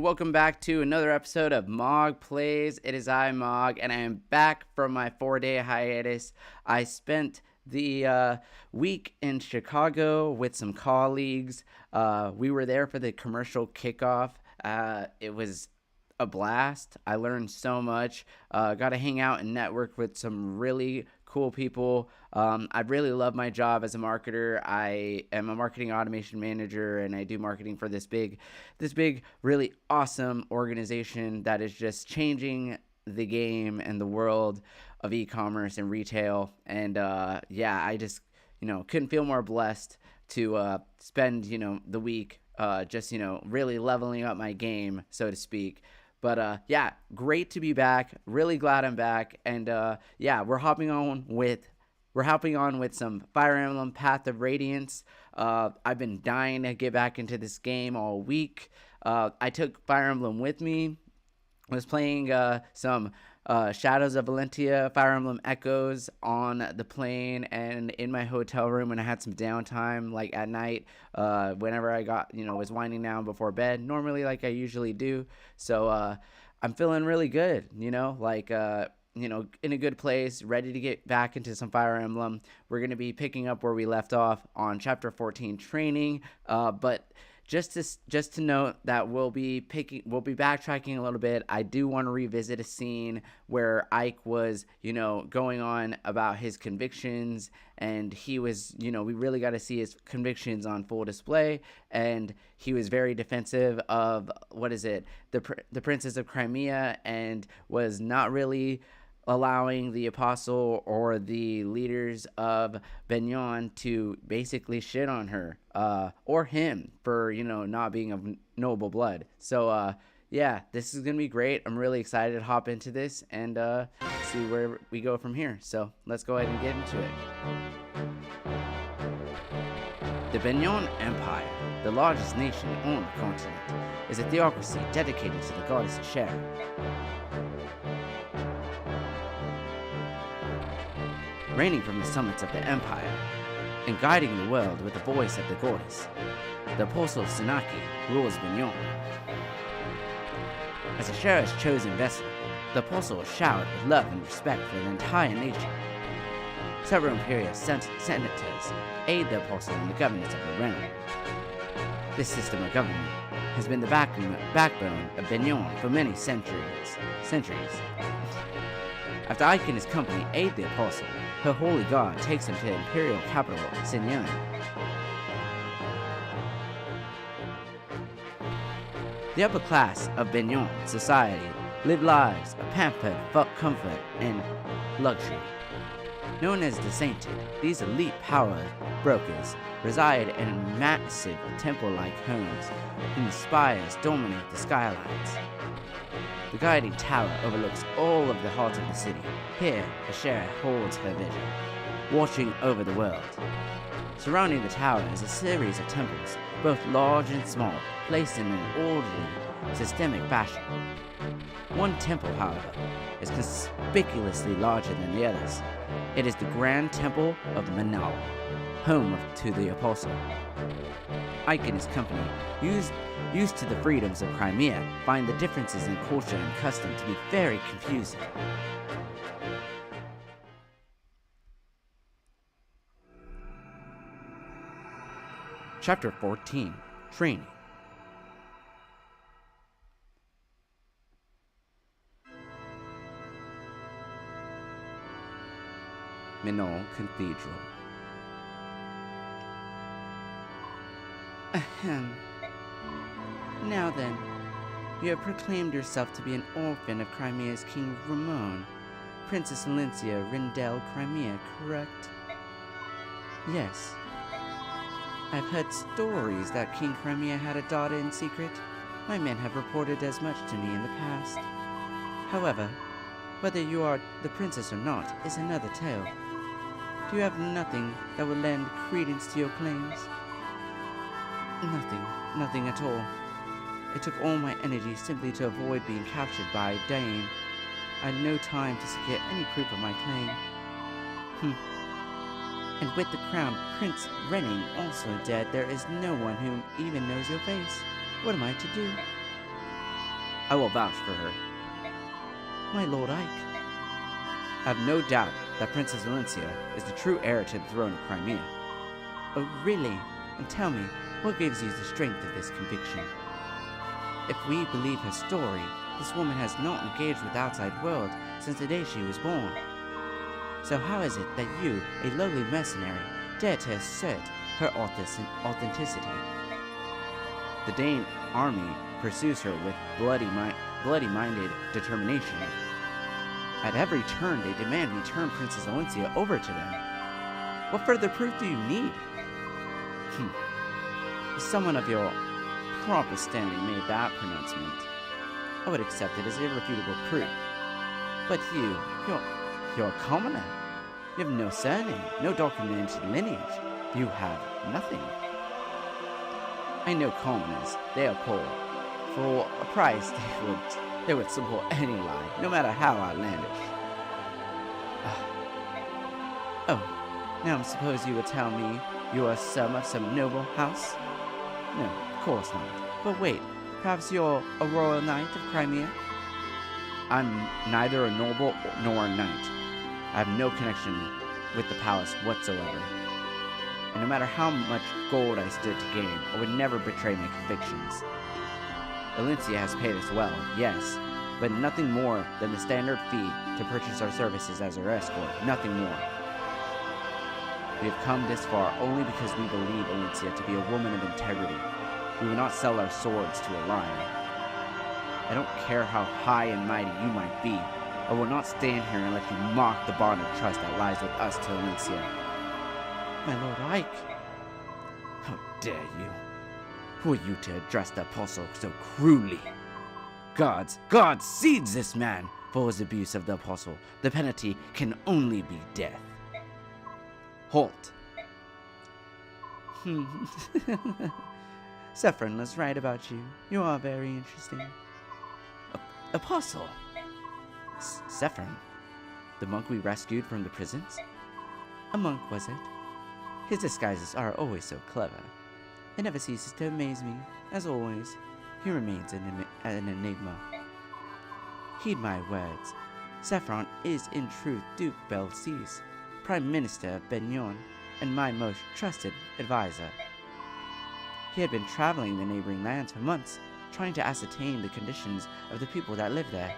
welcome back to another episode of Mog Plays. It is I, Mog, and I am back from my 4-day hiatus. I spent the week in Chicago with some colleagues. We were there for the commercial kickoff. It was a blast. I learned so much. Got to hang out and network with some really cool people. I really love my job as a marketer. I am a marketing automation manager, and I do marketing for this big, really awesome organization that is just changing the game and the world of e-commerce and retail. And I just couldn't feel more blessed to spend the week just really leveling up my game, so to speak. But great to be back. Really glad I'm back. And we're hopping on with some Fire Emblem Path of Radiance. I've been dying to get back into this game all week. I took Fire Emblem with me. I was playing some Shadows of Valentia, Fire Emblem Echoes on the plane and in my hotel room when I had some downtime, like at night, whenever I got, was winding down before bed, normally like I usually do. So I'm feeling really good, in a good place, ready to get back into some Fire Emblem. We're going to be picking up where we left off on Chapter 14 training, but just to note that we'll be backtracking a little bit. I do want to revisit a scene where Ike was, going on about his convictions, and he was, we really got to see his convictions on full display, and he was very defensive of, the Princess of Crimea, and was not really allowing the apostle or the leaders of Benyon to basically shit on her or him for not being of noble blood. So this is gonna be great. I'm really excited to hop into this and see where we go from here. So let's go ahead and get into it. The Benyon Empire, the largest nation on the continent, is a theocracy dedicated to the goddess Asher. Reigning from the summits of the empire, and guiding the world with the voice of the goddess, the Apostle Senaki rules Benyon. As Asher's chosen vessel, the Apostle is showered with love and respect for the entire nation. Several imperial senators aid the Apostle in the governance of the realm. This system of government has been the backbone of Benyon for many centuries. After Ike and his company aid the Apostle, her holy god takes him to the imperial capital, Sinyan. The upper class of Benyon society live lives of pampered comfort and luxury. Known as the Sainted, these elite power brokers reside in massive temple-like homes whose spires dominate the skylines. The guiding tower overlooks all of the heart of the city. Here, Asher holds her vision, watching over the world. Surrounding the tower is a series of temples, both large and small, placed in an orderly, systemic fashion. One temple, however, is conspicuously larger than the others. It is the Grand Temple of Makalov, home to the Apostle. Ike and his company, used to the freedoms of Crimea, find the differences in culture and custom to be very confusing. Chapter 14, Training. Minol Cathedral. Ahem. Now then, you have proclaimed yourself to be an orphan of Crimea's King Ramon, Princess Valencia Rindel Crimea, correct? Yes. I've heard stories that King Crimea had a daughter in secret. My men have reported as much to me in the past. However, whether you are the princess or not is another tale. Do you have nothing that would lend credence to your claims? Nothing at all. It took all my energy simply to avoid being captured by Dane. I had no time to secure any proof of my claim. And with the crown Prince Renning also dead, there is no one who even knows your face. What am I to do? I will vouch for her. My Lord Ike, I have no doubt that Princess Valencia is the true heir to the throne of Crimea. Oh, really? And tell me, what gives you the strength of this conviction? If we believe her story, this woman has not engaged with the outside world since the day she was born. So how is it that you, a lowly mercenary, dare to assert her authenticity? The Dane army pursues her with bloody-minded determination. At every turn, they demand we turn Princess Valencia over to them. What further proof do you need? If someone of your proper standing made that pronouncement, I would accept it as irrefutable proof. But you're a commoner. You have no surname, no documented lineage. You have nothing. I know commoners. They are poor. For a price, they would support any lie, no matter how outlandish. Oh, now I suppose you would tell me you are son of some noble house? No, of course not. But wait, perhaps you're a royal knight of Crimea? I'm neither a noble nor a knight. I have no connection with the palace whatsoever. And no matter how much gold I stood to gain, I would never betray my convictions. Valencia has paid us well, yes, but nothing more than the standard fee to purchase our services as her escort, nothing more. We have come this far only because we believe Valencia to be a woman of integrity. We will not sell our swords to a liar. I don't care how high and mighty you might be. I will not stand here and let you mock the bond of trust that lies with us to Valencia. My Lord Ike, how dare you? Who are you to address the apostle so cruelly? God seeds this man for his abuse of the apostle. The penalty can only be death. Halt. Sephron was right about you. You are very interesting. Apostle? Sephron? The monk we rescued from the prisons? A monk, was it? His disguises are always so clever. It never ceases to amaze me. As always, he remains an enigma. Heed my words. Sephron is in truth Duke Belsis, Prime Minister of Benyon, and my most trusted advisor. He had been traveling the neighboring lands for months, trying to ascertain the conditions of the people that live there.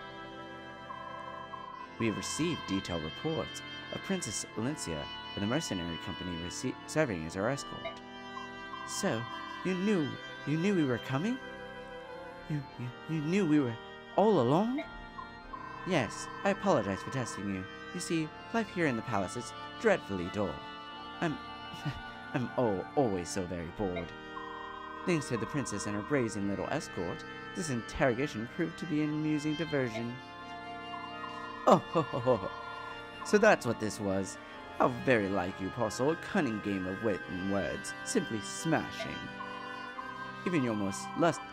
We have received detailed reports of Princess Valencia and the mercenary company serving as our escort. So, you knew we were coming? You knew we were all along? Yes, I apologize for testing you. You see, life here in the palace is dreadfully dull. I'm always so very bored. Thanks to the princess and her brazen little escort, this interrogation proved to be an amusing diversion. Oh, ho, ho, ho. So that's what this was. How very like you, Apostle, a cunning game of wit and words, simply smashing. Even your most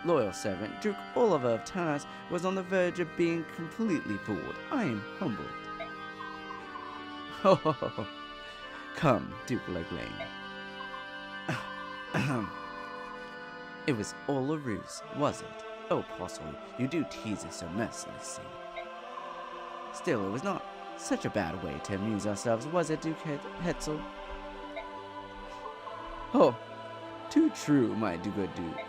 loyal servant, Duke Oliver of Tanas, was on the verge of being completely fooled. I am humbled. Ho, ho, ho, ho. Come, Duke Leglain. It was all a ruse, was it? Oh, Apostle, you do tease us so mercilessly. Still, it was not such a bad way to amuse ourselves, was it, Duke Hetzel? Oh, too true, my good Duke.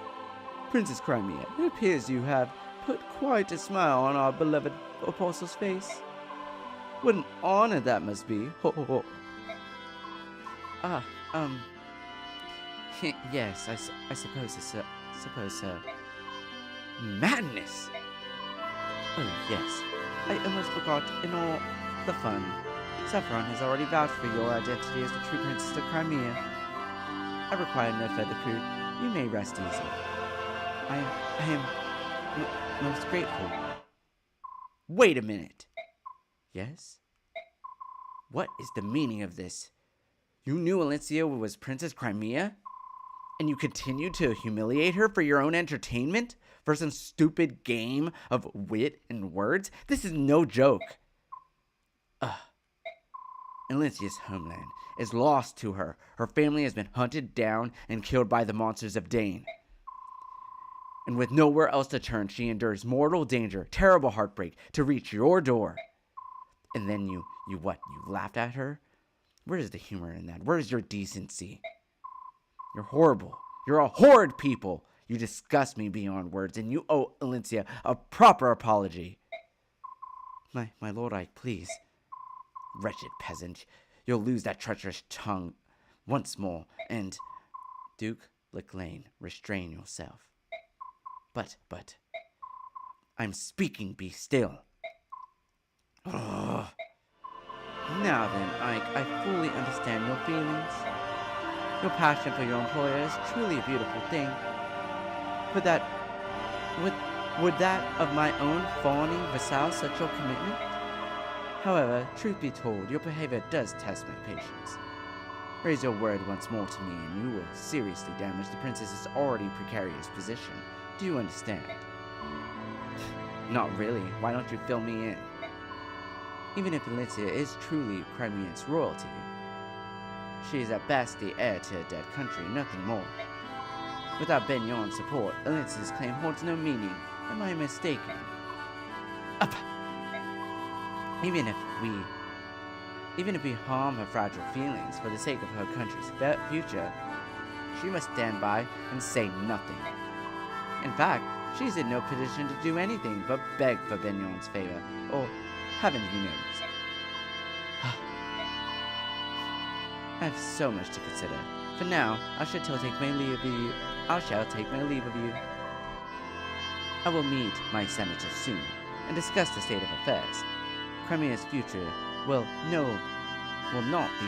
Princess Crimea, it appears you have put quite a smile on our beloved apostle's face. What an honor that must be. Ho, ho, ho. Yes, I suppose so. Madness! Oh, yes. I almost forgot in all the fun. Sephron has already vouched for your identity as the true princess of Crimea. I require no further proof. You may rest easy. I am most grateful. Wait a minute. Yes? What is the meaning of this? You knew Valencia was Princess Crimea? And you continued to humiliate her for your own entertainment? For some stupid game of wit and words? This is no joke. Valencia's homeland is lost to her. Her family has been hunted down and killed by the monsters of Dane. And with nowhere else to turn, she endures mortal danger, terrible heartbreak, to reach your door. And then you what? You laughed at her? Where is the humor in that? Where is your decency? You're horrible. You're a horrid people. You disgust me beyond words, and you owe Alencia a proper apology. My lord Ike, please. Wretched peasant, you'll lose that treacherous tongue once more, and... Duke Laclane, restrain yourself. But, I'm speaking, be still. Ugh. Now then, Ike, I fully understand your feelings. Your passion for your employer is truly a beautiful thing. Would that of my own fawning vassal such your commitment? However, truth be told, your behavior does test my patience. Raise your word once more to me, and you will seriously damage the princess's already precarious position. Do you understand? Not really. Why don't you fill me in? Even if Alencia is truly Crimean's royalty, she is at best the heir to a dead country, nothing more. Without Benion's support, Alencia's claim holds no meaning. Am I mistaken? Up! Even if we harm her fragile feelings for the sake of her country's future, she must stand by and say nothing. In fact, she's in no position to do anything but beg for Benion's favor, or heaven he knows. I have so much to consider. For now, I shall take my leave of you. I will meet my senator soon and discuss the state of affairs. Crimea's future will not be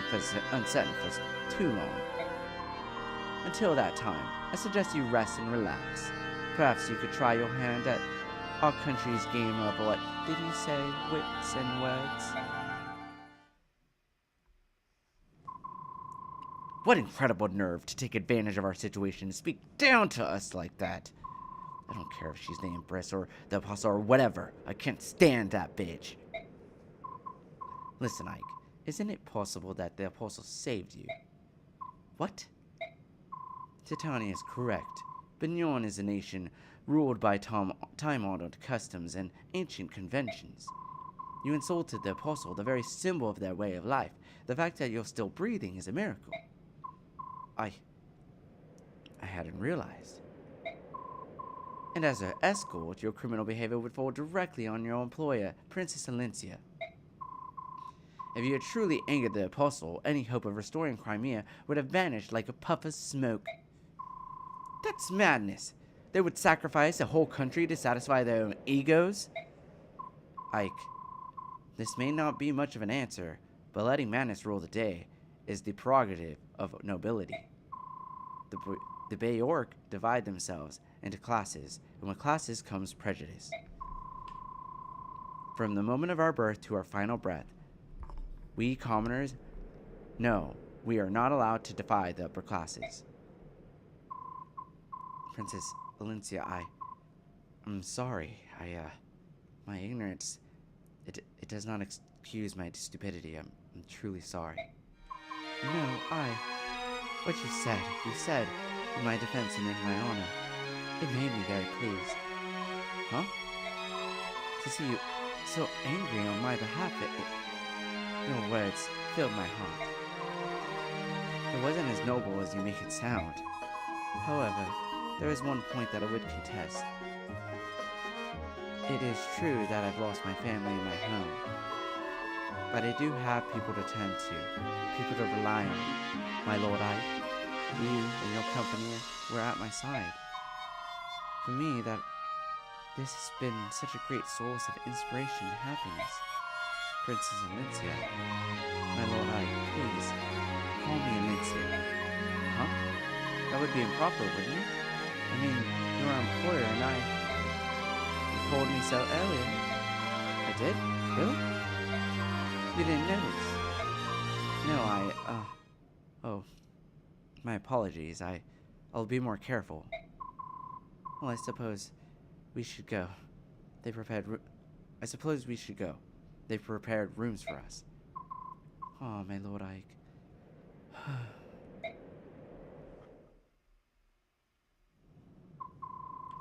uncertain for too long. Until that time, I suggest you rest and relax. Perhaps you could try your hand at our country's game of what did he say? Wits and words? What incredible nerve to take advantage of our situation and speak down to us like that. I don't care if she's the Empress or the Apostle or whatever. I can't stand that bitch. Listen, Ike, isn't it possible that the Apostle saved you? What? Titania is correct. Benion is a nation ruled by time-honored customs and ancient conventions. You insulted the Apostle, the very symbol of their way of life. The fact that you're still breathing is a miracle. I hadn't realized. And as her escort, your criminal behavior would fall directly on your employer, Princess Alencia. If you had truly angered the Apostle, any hope of restoring Crimea would have vanished like a puff of smoke. That's madness. They would sacrifice a whole country to satisfy their own egos? Ike, this may not be much of an answer, but letting madness rule the day is the prerogative of nobility. The Bayork divide themselves into classes, and with classes comes prejudice. From the moment of our birth to our final breath, we commoners know we are not allowed to defy the upper classes. Princess Alencia, I'm sorry. My ignorance, it does not excuse my stupidity. I'm truly sorry. No, what you said in my defense and in my honor, it made me very pleased. Huh? To see you so angry on my behalf, your words filled my heart. It wasn't as noble as you make it sound. However, there is one point that I would contest. It is true that I've lost my family and my home, but I do have people to turn to, people to rely on. My Lord Ike, you and your company were at my side. For me, this has been such a great source of inspiration and happiness. Princess Alencia, my Lord Ike, please, call me Alencia. Huh? That would be improper, wouldn't it? I mean, you're our employer and you called me so earlier. I did? Really? You didn't notice? No, oh, my apologies. I'll be more careful. Well, I suppose we should go. I suppose we should go. They've prepared rooms for us. Oh, my Lord Ike.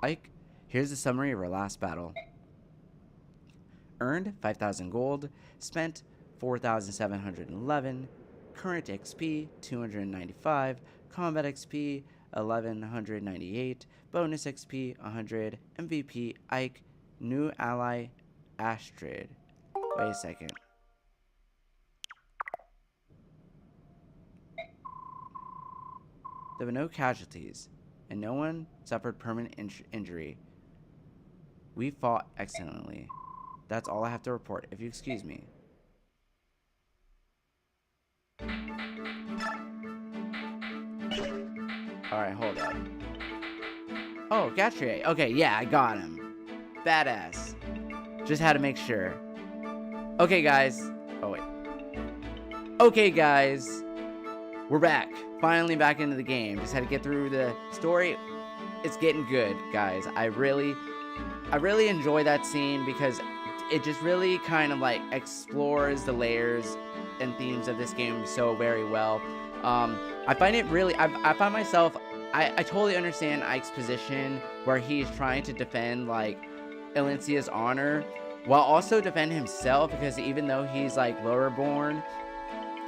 Ike, here's a summary of our last battle. Earned 5,000 gold, spent 4,711, current XP 295, combat XP 1,198, bonus XP 100, MVP Ike, new ally Astrid. Wait a second. There were no casualties, and no one suffered permanent injury. We fought excellently. That's all I have to report, if you excuse me. Alright, hold up. Oh, Gatrie. Okay, yeah, I got him. Badass. Just had to make sure. Okay, guys. Oh, wait. Okay, guys. We're back. Finally back into the game. Just had to get through the story. It's getting good, guys. I really enjoy that scene because it just really kind of like explores the layers and themes of this game so very well. I find it really, I find myself, I totally understand Ike's position where he's trying to defend like Elincia's honor while also defend himself, because even though he's like lower born,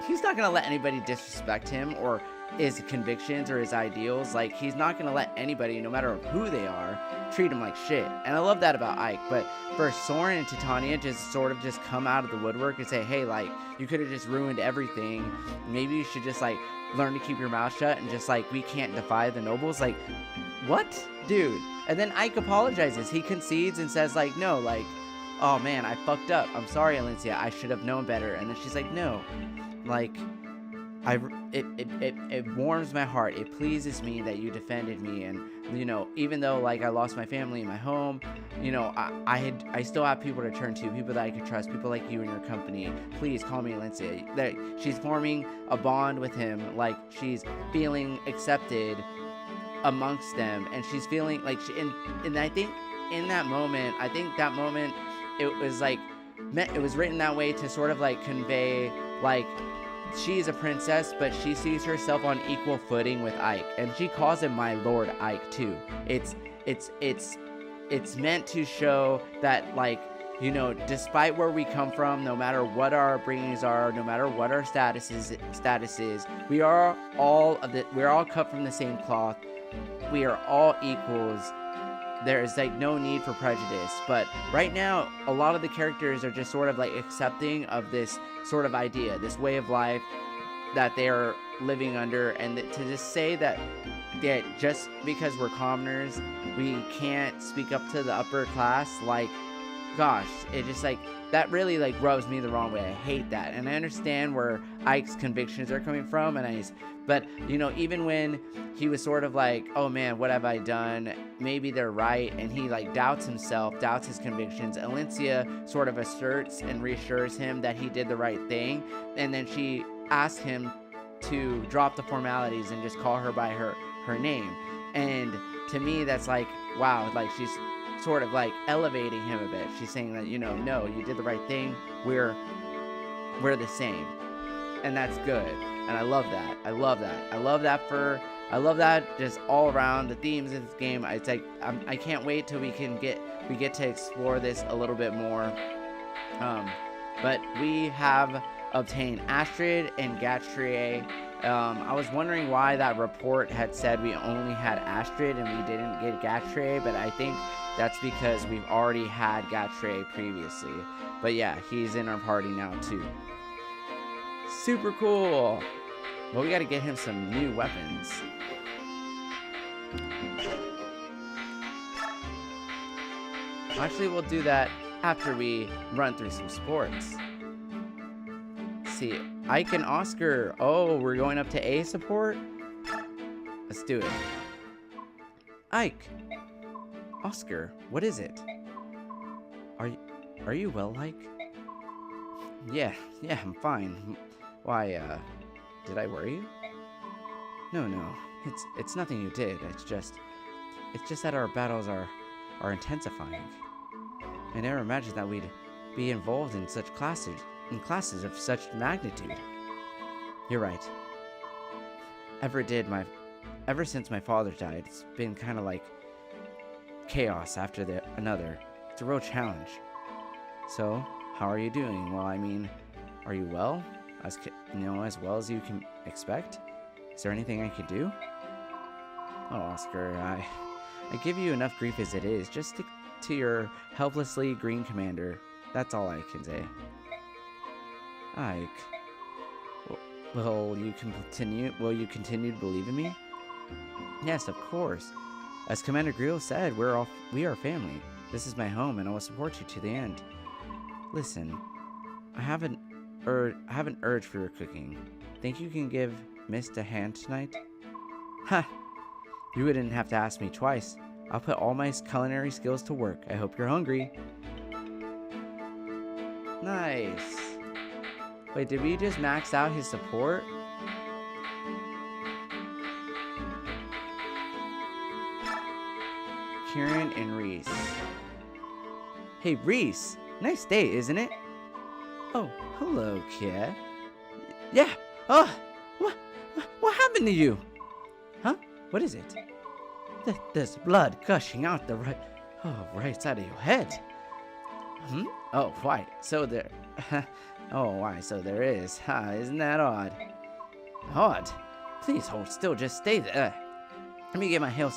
he's not gonna let anybody disrespect him or his convictions or his ideals. Like, he's not gonna let anybody, no matter who they are, treat him like shit. And I love that about Ike. But for Soren and Titania just sort of just come out of the woodwork and say, hey, like, you could have just ruined everything. Maybe you should just like learn to keep your mouth shut and just like, we can't defy the nobles. Like, what, dude? And then Ike apologizes. He concedes and says like, no, like, oh man, I fucked up. I'm sorry, Elincia. I should have known better. And then she's like, no, like, it warms my heart. It pleases me that you defended me, and you know, even though like I lost my family and my home, you know, I still have people to turn to, people that I could trust, people like you and your company. Please call me Elincia. That she's forming a bond with him, like she's feeling accepted amongst them, and she's feeling like and I think in that moment, it was like it was written that way to sort of like convey like, she's a princess, but she sees herself on equal footing with Ike, and she calls him my Lord Ike too. It's meant to show that, like, you know, despite where we come from, no matter what our upbringings are, no matter what our status is, we are all cut from the same cloth. We are all equals. There is like no need for prejudice. But right now, a lot of the characters are just sort of like accepting of this sort of idea, this way of life that they're living under, and to just say that just because we're commoners, we can't speak up to the upper class, like, gosh, it just like, that really like rubs me the wrong way. I hate that. And I understand where Ike's convictions are coming from, but you know, even when he was sort of like, oh man, what have I done? Maybe they're right. And he like doubts himself, doubts his convictions. Elincia sort of asserts and reassures him that he did the right thing. And then she asks him to drop the formalities and just call her by her name. And to me, that's like, wow, like she's sort of like elevating him a bit. She's saying that, you know, no, you did the right thing. We're the same. And that's good. And I love that. I love that just all around the themes of this game. It's like, I can't wait till we get to explore this a little bit more. But we have obtained Astrid and Gatrie. I was wondering why that report had said we only had Astrid and we didn't get Gatrie, but I think that's because we've already had Gatrie previously. But yeah, he's in our party now too. Super cool. Well, we gotta get him some new weapons. Actually, we'll do that after we run through some sports. Let's see, Ike and Oscar. Oh, we're going up to A support? Let's do it. Ike. Oscar, what is it? Are you well, Ike? Yeah, I'm fine. Why, did I worry you? No, it's nothing you did. It's just that our battles are intensifying. I never imagined that we'd be involved in such classes of such magnitude. You're right. Ever since my father died, it's been kind of like chaos after another. It's a real challenge. So, how are you doing? Well, I mean, are you well? As well as you can expect? Is there anything I could do? Oh, Oscar, I give you enough grief as it is. Just stick to your helplessly green commander. That's all I can say. Ike. Will you continue to believe in me? Yes, of course. As Commander Greil said, we are family. This is my home, and I will support you to the end. Listen, I have an urge for your cooking. Think you can give Mist a hand tonight? Ha! You wouldn't have to ask me twice. I'll put all my culinary skills to work. I hope you're hungry. Nice. Wait, did we just max out his support? Kieran and Reese. Hey, Reese. Nice day, isn't it? Oh, hello, kid. Yeah. Oh, what happened to you? Huh? What is it? There's blood gushing out the right side of your head. Oh, why? So there. Oh, why? So there is. Isn't that odd? Odd? Please hold still. Just stay there. Let me get my half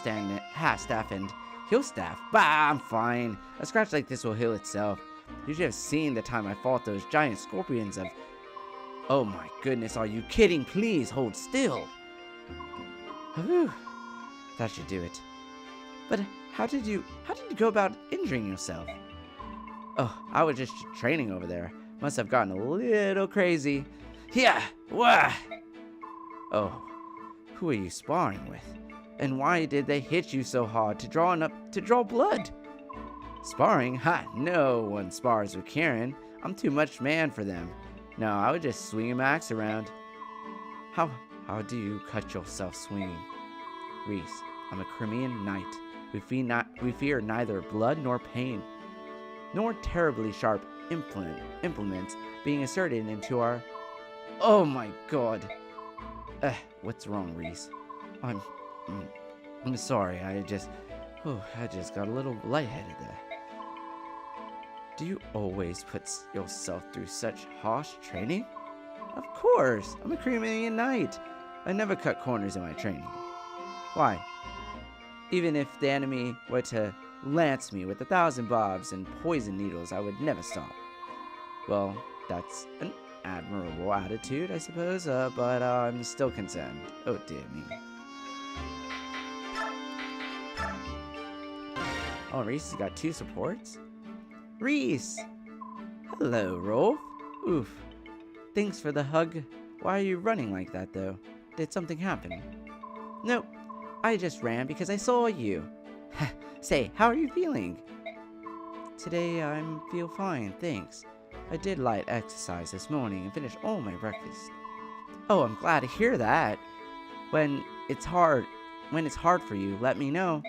staff and heal staff. Bah, I'm fine. A scratch like this will heal itself. You should have seen the time I fought those giant scorpions of... Oh my goodness, are you kidding? Please hold still. Whew. That should do it. But how did you go about injuring yourself? Oh, I was just training over there. Must have gotten a little crazy. Yeah, wah. Oh, who are you sparring with? And why did they hit you so hard to draw blood? Sparring? Ha! No one spars with Kieran. I'm too much man for them. No, I would just swing my axe around. How do you cut yourself swinging? Reese, I'm a Crimean knight. We fear neither blood nor pain, nor terribly sharp implements being inserted into our... Oh my god. What's wrong, Reese? I'm sorry, I just got a little lightheaded there. Do you always put yourself through such harsh training? Of course, I'm a Crimean knight. I never cut corners in my training. Why? Even if the enemy were to lance me with 1,000 barbs and poison needles, I would never stop. Well, that's an admirable attitude, I suppose, but I'm still concerned. Oh dear me. Oh, Reese has got 2 supports? Reese! Hello, Rolf. Oof. Thanks for the hug. Why are you running like that, though? Did something happen? Nope. I just ran because I saw you. Say, how are you feeling? Today, I feel fine, thanks. I did light exercise this morning and finished all my breakfast. Oh, I'm glad to hear that. When it's hard for you, let me know.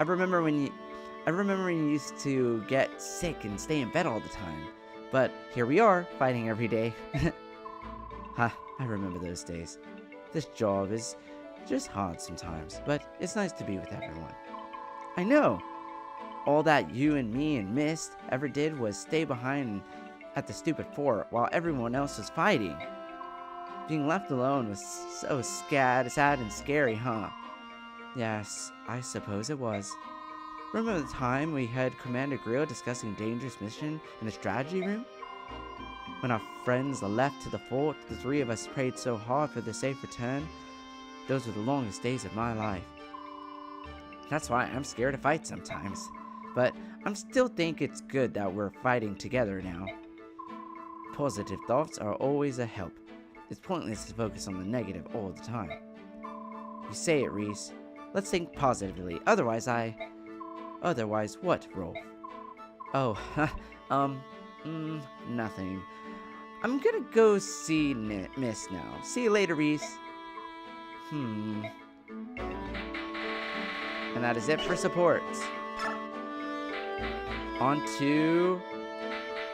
I remember when you used to get sick and stay in bed all the time. But here we are, fighting every day. I remember those days. This job is just hard sometimes, but it's nice to be with everyone. I know. All that you and me and Mist ever did was stay behind at the stupid fort while everyone else was fighting. Being left alone was so sad and scary, huh? Yes, I suppose it was. Remember the time we had Commander Greil discussing dangerous mission in the strategy room? When our friends left to the fort, the 3 of us prayed so hard for the safe return. Those were the longest days of my life. That's why I'm scared to fight sometimes. But I still think it's good that we're fighting together now. Positive thoughts are always a help. It's pointless to focus on the negative all the time. You say it, Reese. Let's think positively. Otherwise what, Rolf? Oh, nothing. I'm gonna go see Mist now. See you later, Reese. And that is it for supports. On to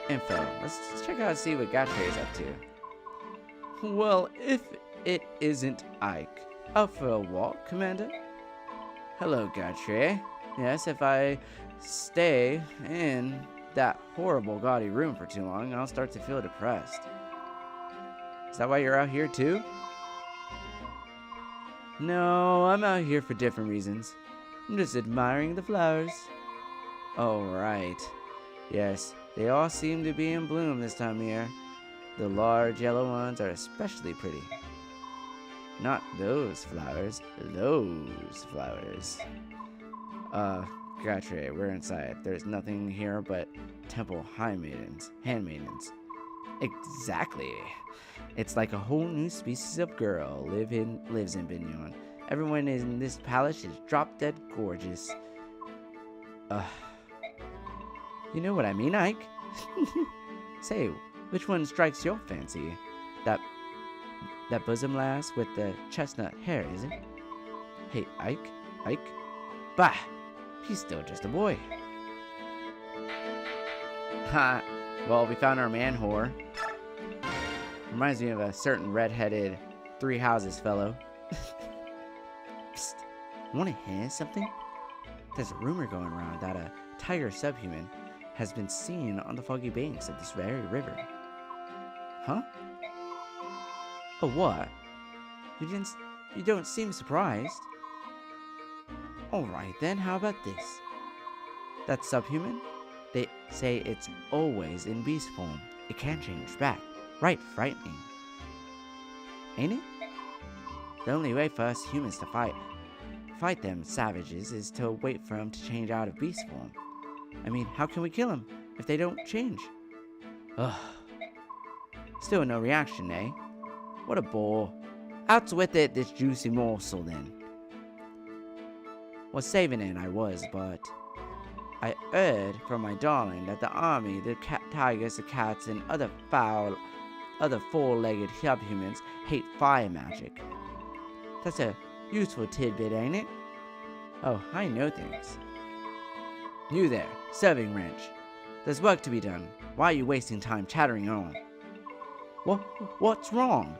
info. Let's check out and see what Gatre is up to. Well, if it isn't Ike. Out for a walk, Commander? Hello, Gatre. Yes, if I stay in that horrible gaudy room for too long, I'll start to feel depressed. Is that why you're out here too? No, I'm out here for different reasons. I'm just admiring the flowers. Oh, right. Yes, they all seem to be in bloom this time of year. The large yellow ones are especially pretty. Not those flowers, those flowers. Gotcha, we're inside. There's nothing here but temple handmaidens. Exactly. It's like a whole new species of girl lives in Binyon. Everyone in this palace is drop dead gorgeous. You know what I mean, Ike? Say, which one strikes your fancy? That bosom lass with the chestnut hair, is it? Hey, Ike? Bah! He's still just a boy. Ha! Well, we found our man whore. Reminds me of a certain red-headed three houses fellow. Psst! Wanna hear something? There's a rumor going around that a tiger subhuman has been seen on the foggy banks of this very river. Huh? Oh, what? You don't seem surprised. Alright then, how about this? That subhuman? They say it's always in beast form. It can't change back. Right frightening. Ain't it? The only way for us humans to fight them savages is to wait for them to change out of beast form. I mean, how can we kill them if they don't change? Ugh. Still no reaction, eh? What a bore. Out with it, this juicy morsel, then. Was saving it, I was, but I heard from my darling that the army, the tigers, the cats, and other four-legged subhumans hate fire magic. That's a useful tidbit, ain't it? Oh, I know things. You there, serving wrench. There's work to be done. Why are you wasting time chattering on? What's wrong?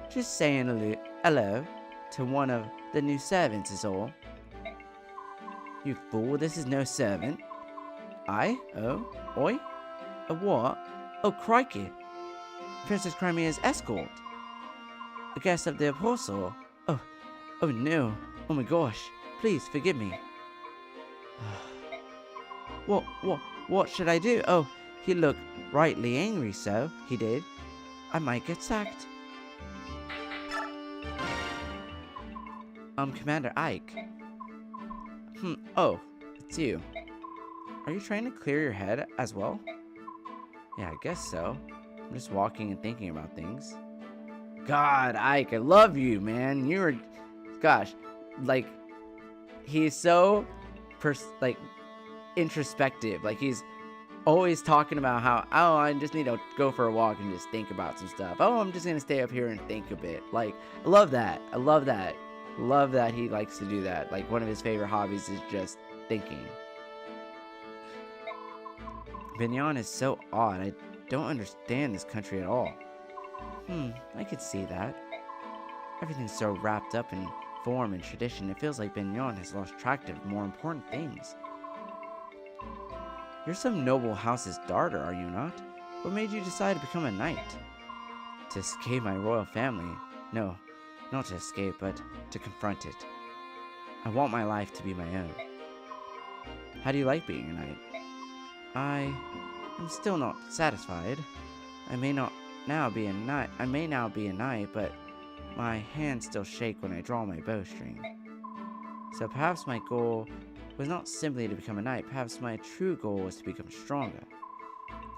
Just saying hello to one of the new servants is all. You fool, this is no servant. Oi? A what? Oh, crikey. Princess Crimea's escort. A guest of the apostle. Oh no. Oh my gosh. Please forgive me. What should I do? Oh, he looked rightly angry, so he did. I might get sacked. Commander Ike. Oh, it's you. Are you trying to clear your head as well? Yeah, I guess so. I'm just walking and thinking about things. God, Ike, I love you, man. Gosh, like, he's so, introspective. Like, he's always talking about how, oh, I just need to go for a walk and just think about some stuff. Oh, I'm just going to stay up here and think a bit. Like, I love that. Love that he likes to do that. Like, one of his favorite hobbies is just thinking. Binyon is so odd. I don't understand this country at all. I could see that. Everything's so wrapped up in form and tradition, it feels like Binyon has lost track of more important things. You're some noble house's daughter, are you not? What made you decide to become a knight? To escape my royal family. No, not to escape, but to confront it. I want my life to be my own. How do you like being a knight? I am still not satisfied. I may now be a knight, but my hands still shake when I draw my bowstring. So perhaps my goal was not simply to become a knight. Perhaps my true goal was to become stronger.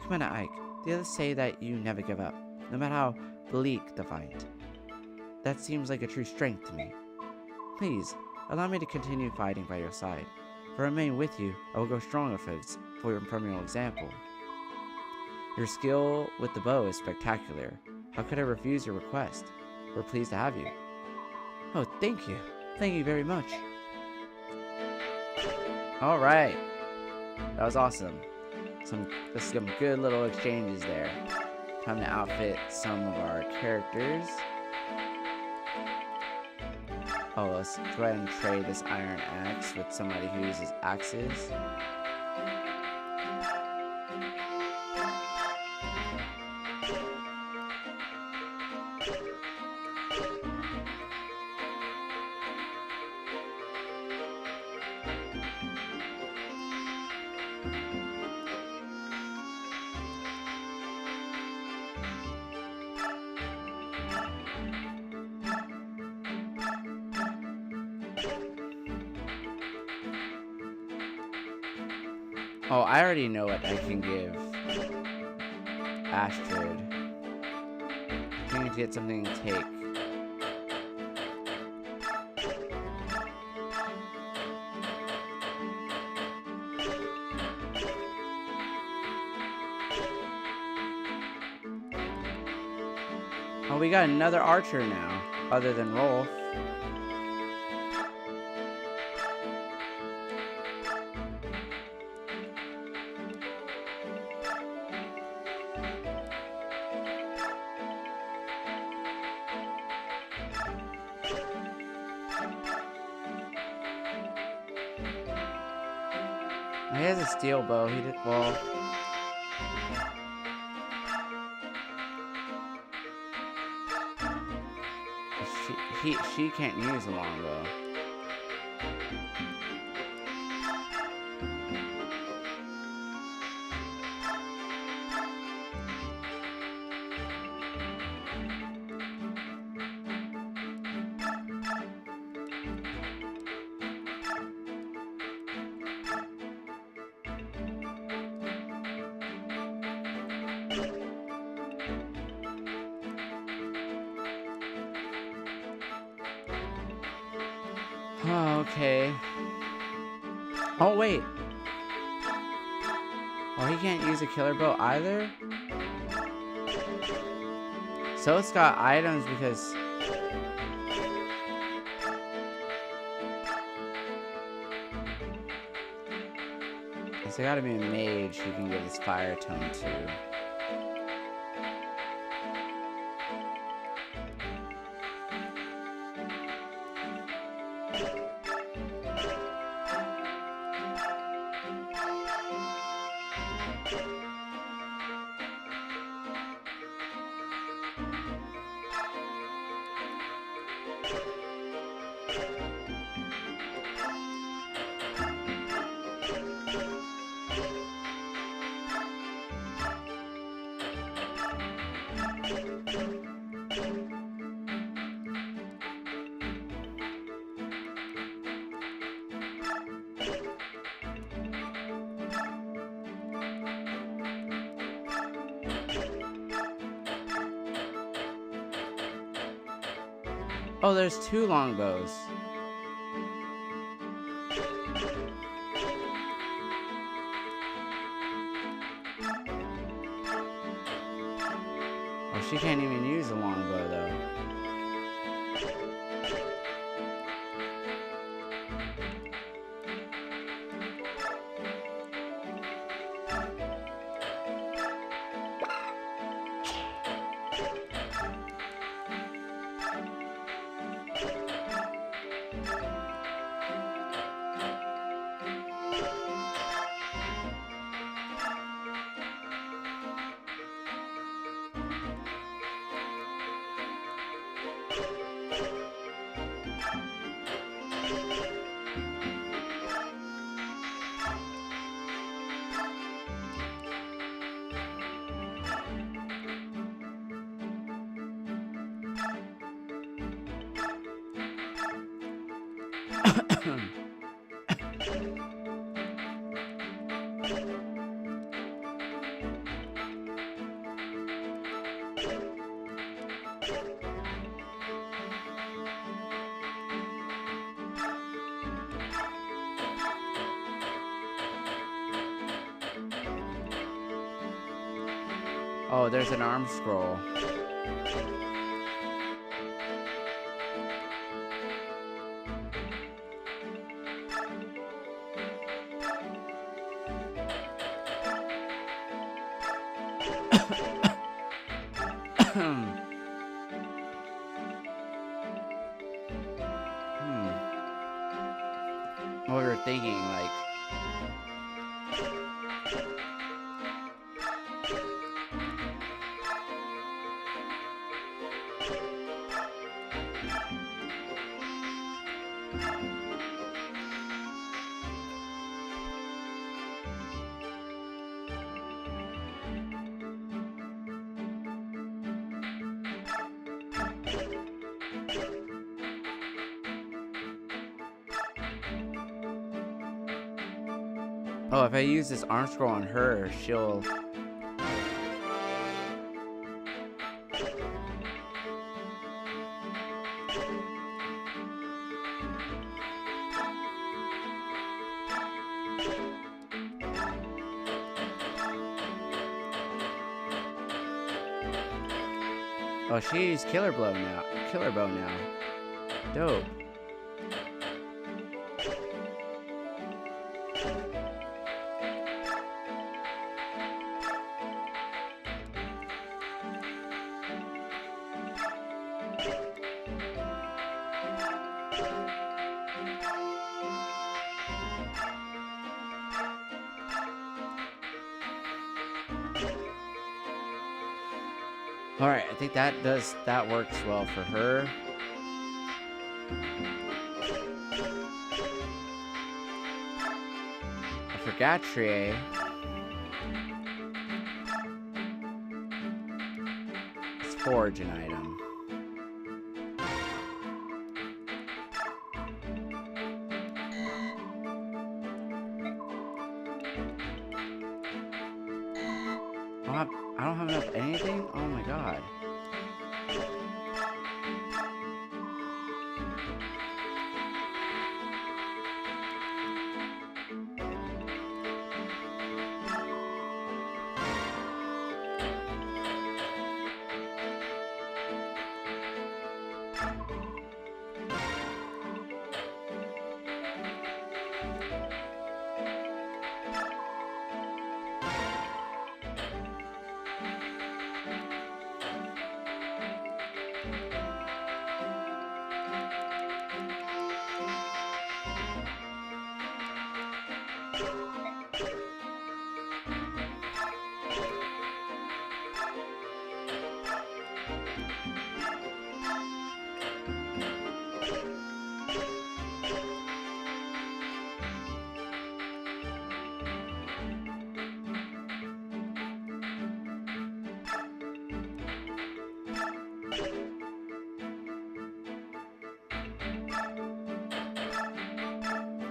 Commander Ike, the others say that you never give up, no matter how bleak the fight. That seems like a true strength to me. Please, allow me to continue fighting by your side. If I remain with you, I will grow stronger from your example. Your skill with the bow is spectacular. How could I refuse your request? We're pleased to have you. Oh, thank you. Thank you very much. Alright. That was awesome. Some good little exchanges there. Time to outfit some of our characters. Oh, let's go ahead and trade this iron axe with somebody who uses axes. Oh, I already know what I can give Astrid. I need to get something to take. Oh, we got another archer now, other than Rolf. He has a steel bow. He did well. She can't use a longbow. Oh, okay. Oh, wait. Oh, he can't use a killer bow either? So it's got items because... It's gotta be a mage who can give this fire tone to. Oh, there's two longbows. Oh, she can't even use a longbow though. Oh, there's an arm scroll. thinking, like... Oh, if I use this arm scroll on her, she'll... Oh, she used Killer Bow now. Dope. Alright, I think that works well for her. For Gatrie, let's forge an item. I don't have enough anything? Oh my god.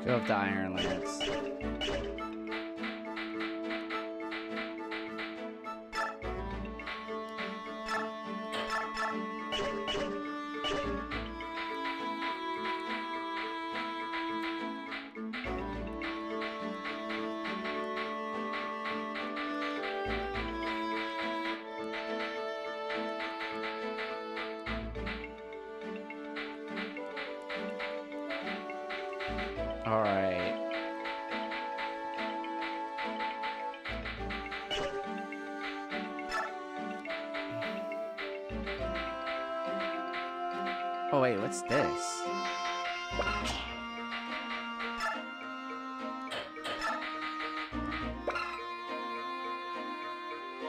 Go with the Iron Lance. All right. Oh wait, what's this?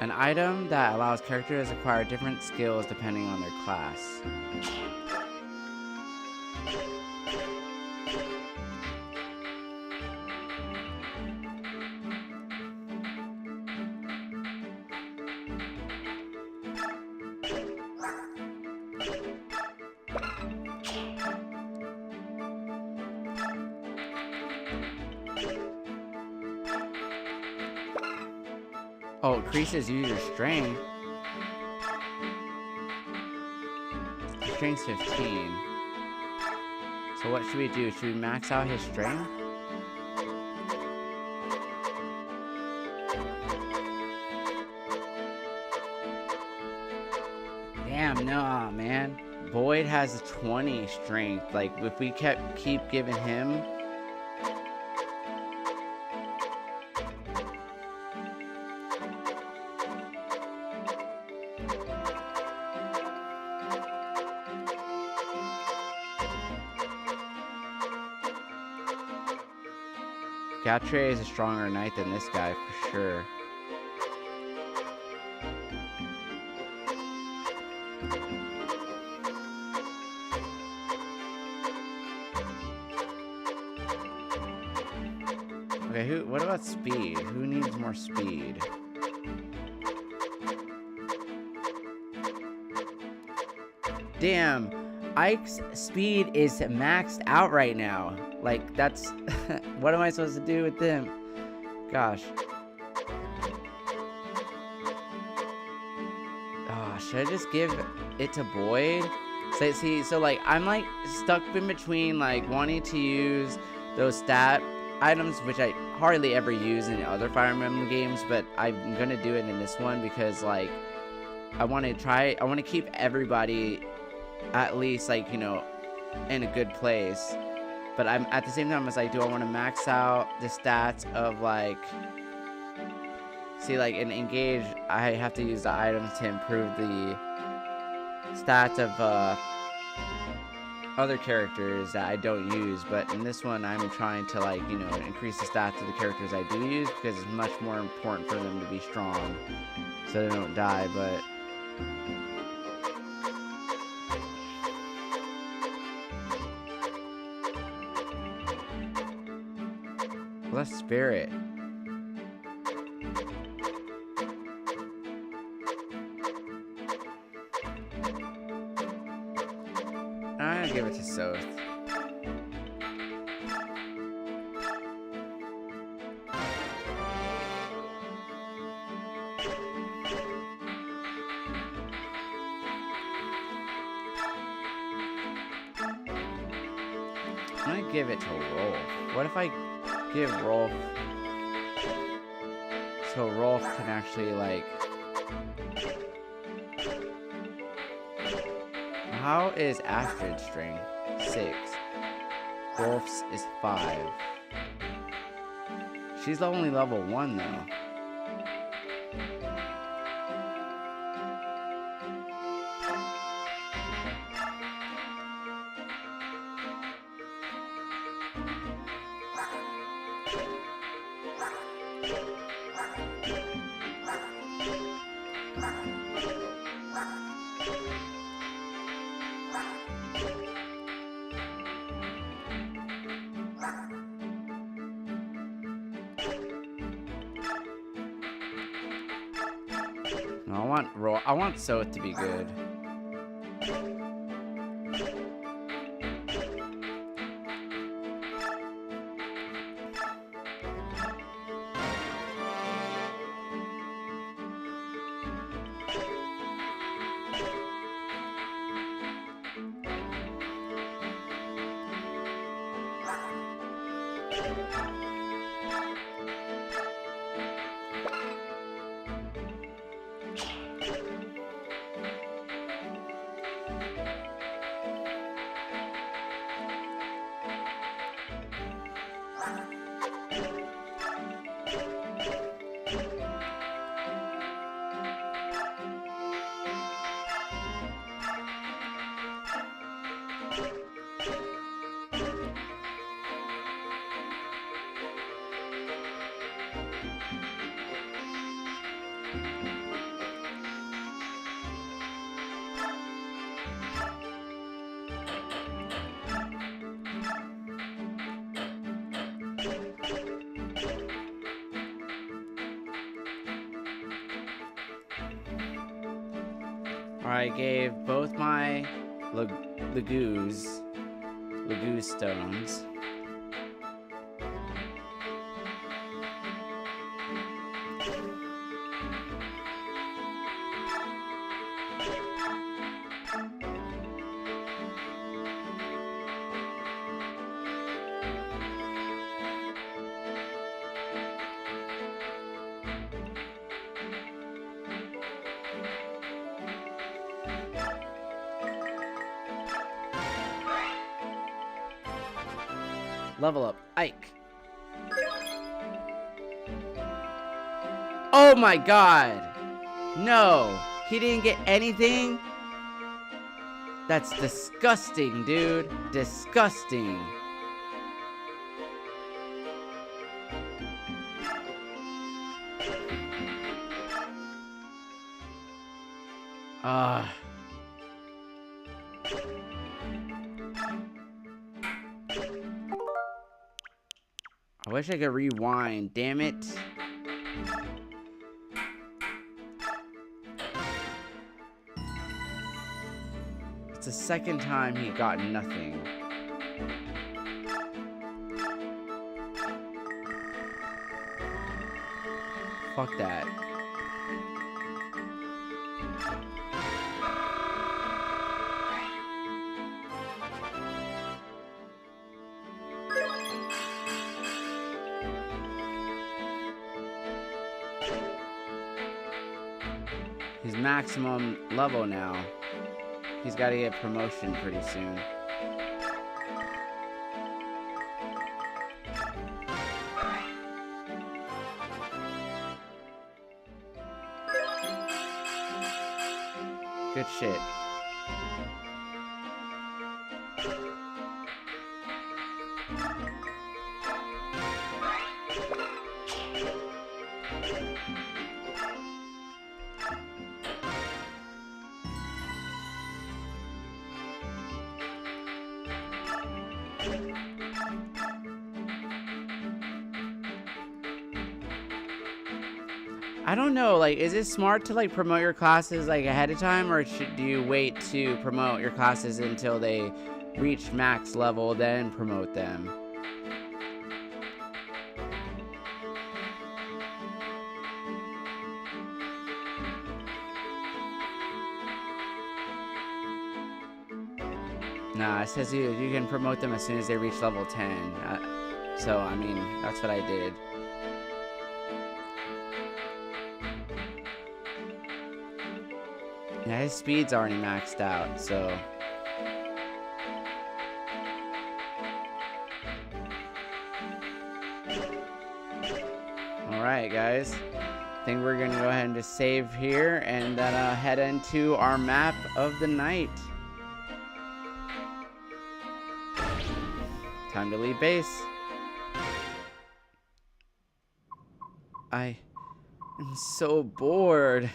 An item that allows characters to acquire different skills depending on their class. Oh, increases user strength. Strength's 15. So what should we do? Should we max out his strength? Damn, nah, man. Boyd has a 20 strength. Like, if we keep giving him... Gatre is a stronger knight than this guy for sure. Okay, what about speed? Who needs more speed? Damn, Ike's speed is maxed out right now. Like, that's... what am I supposed to do with him? Gosh. Oh, should I just give it to Boyd? So like, I'm like stuck in between like wanting to use those stat items, which I hardly ever use in other Fire Emblem games, but I'm gonna do it in this one because like I want to keep everybody at least like, you know, in a good place. But I'm at the same time, I was like, do I want to max out the stats of like, see, like in Engage, I have to use the items to improve the stats of other characters that I don't use. But in this one, I'm trying to like, you know, increase the stats of the characters I do use because it's much more important for them to be strong so they don't die. But less spirit. I'm gonna give it to Soth. I'm gonna give it to Rolf. What if I give Rolf so Rolf can actually like... How is Astrid's string? 6. Rolf's is 5. She's only level 1 though. No, I want Soth to be good. I gave both my Laguz stones. Level up, Ike. Oh my god! No, he didn't get anything? That's disgusting, dude. Disgusting. I wish I could rewind, damn it. It's the second time he got nothing. Fuck that. He's maximum level now. He's got to get promotion pretty soon. Good shit. I don't know, like, is it smart to, like, promote your classes, like, ahead of time, or do you wait to promote your classes until they reach max level, then promote them? Nah, it says you can promote them as soon as they reach level 10. So, I mean, that's what I did. Yeah, his speed's already maxed out, so... Alright, guys. I think we're gonna go ahead and just save here and then head into our map of the night. Time to leave base. I am so bored.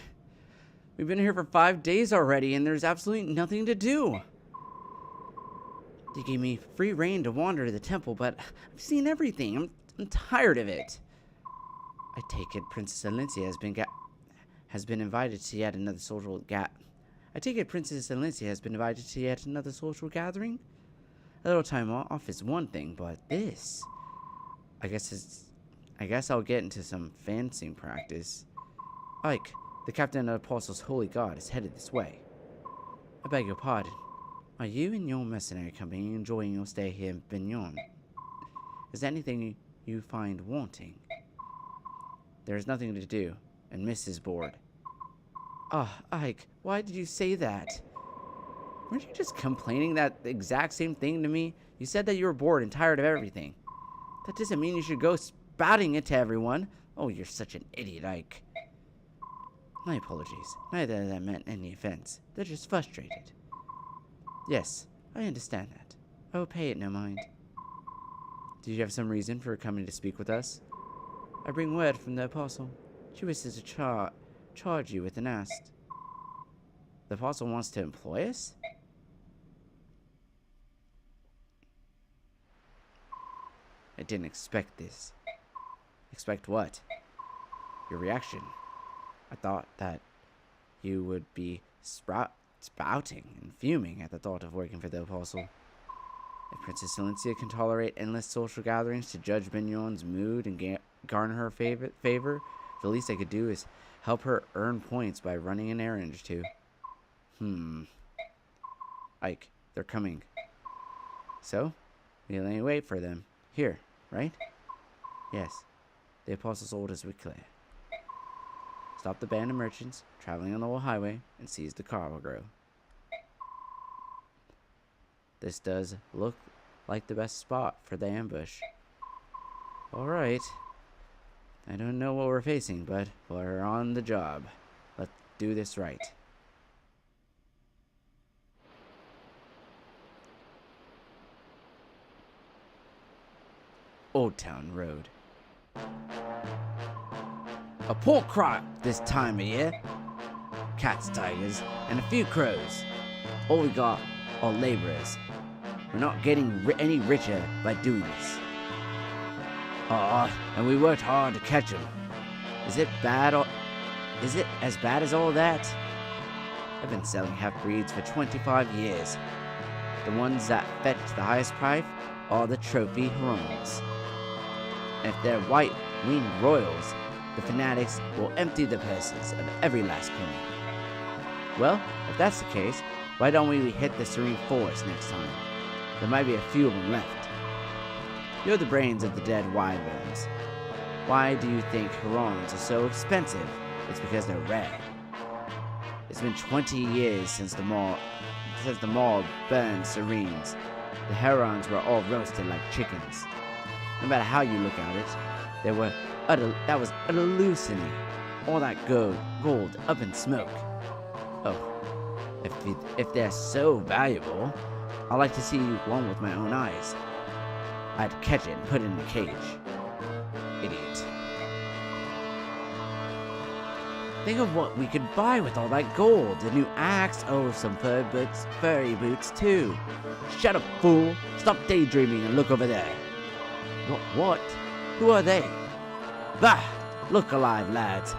We've been here for 5 days already, and there's absolutely nothing to do. They gave me free reign to wander to the temple, but I've seen everything. I'm tired of it. I take it Princess Alencia has been invited to yet another social gathering. A little time off is one thing, but this, I guess I'll get into some fencing practice. Ike, the captain of the Apostles' Holy Guard is headed this way. I beg your pardon. Are you and your mercenary company enjoying your stay here in Bignon? Is there anything you find wanting? There is nothing to do, and Miss is bored. Ah, Ike, why did you say that? Weren't you just complaining that exact same thing to me? You said that you were bored and tired of everything. That doesn't mean you should go spouting it to everyone. Oh, you're such an idiot, Ike. My apologies. Neither of them meant any offense. They're just frustrated. Yes, I understand that. I will pay it no mind. Do you have some reason for coming to speak with us? I bring word from the Apostle. She wishes to charge you with an ask. The Apostle wants to employ us? I didn't expect this. Expect what? Your reaction. I thought that you would be spouting and fuming at the thought of working for the Apostle. If Princess Alencia can tolerate endless social gatherings to judge Bignon's mood and garner her favor, the least I could do is help her earn points by running an errand or two. Ike, they're coming. So, we'll only wait for them. Here, right? Yes, the Apostle's orders were clear. Stop the band of merchants traveling on the old highway and seize the cargo. This does look like the best spot for the ambush. Alright. I don't know what we're facing, but we're on the job. Let's do this right. Old Town Road. A pork crop this time of year. cats, tigers, and a few crows. All we got are laborers. We're not getting any richer by doing this. And we worked hard to catch them. Is it as bad as all that? I've been selling half-breeds for 25 years. The ones that fetch the highest price are the trophy Hurons. And if they're white-winged royals, the fanatics will empty the purses of every last penny. Well, if that's the case, why don't we hit the Serene Forest next time? There might be a few of them left. You're the brains of the dead wyverns. Why do you think Hurons are so expensive? It's because they're rare. It's been 20 years since the mall burned Serenes. The Hurons were all roasted like chickens. No matter how you look at it, that was utter hallucinating. All that gold up in smoke. Oh, if they're so valuable, I'd like to see one with my own eyes. I'd catch it and put it in a cage. Idiot. Think of what we could buy with all that gold. A new axe, some furry boots too. Shut up, fool. Stop daydreaming and look over there. What? Who are they? Bah! Look alive, lads.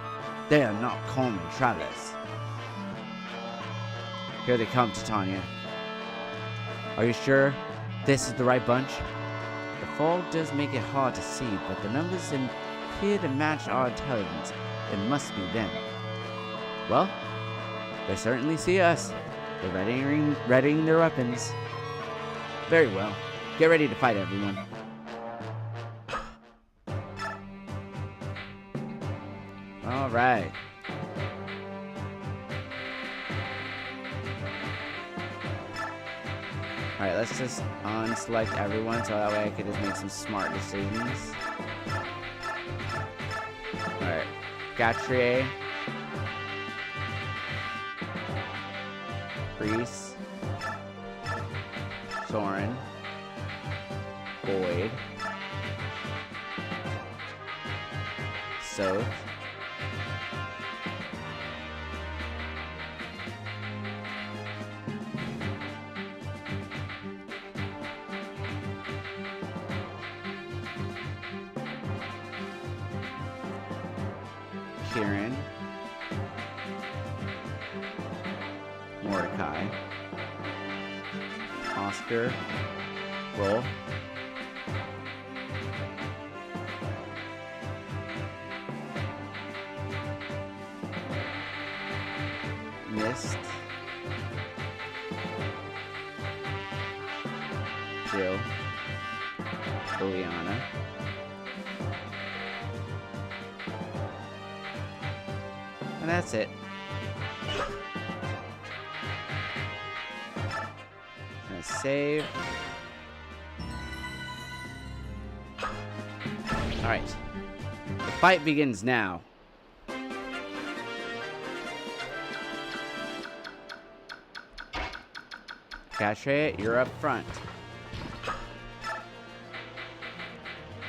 They are not common travelers. Here they come, Titania. Are you sure this is the right bunch? The fog does make it hard to see, but the numbers appear to match our intelligence. It must be them. Well, they certainly see us. They're readying their weapons. Very well. Get ready to fight, everyone. All right. Alright, let's just unselect everyone so that way I can just make some smart decisions. Alright, Gatrier, Priest, Soren, Boyd, Soth, Kieran, Mordecai, Oscar, Rolf, Mist, Jill, Liliana, and that's it. Gonna save. Alright. The fight begins now. Cachet, you're up front.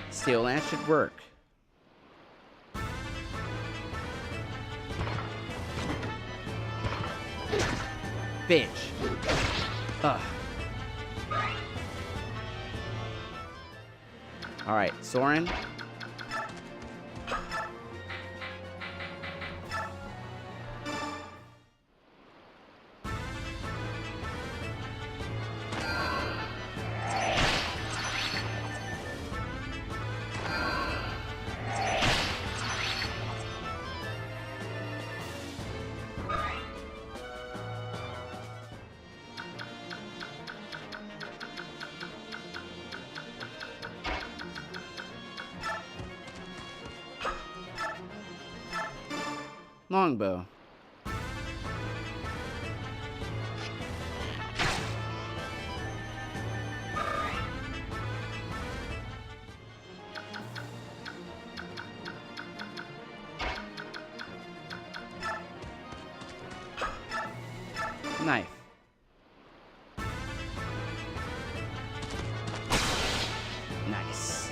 Steel Lance should work. Bitch. Ugh. Alright, Soren. Longbow. Knife. Nice.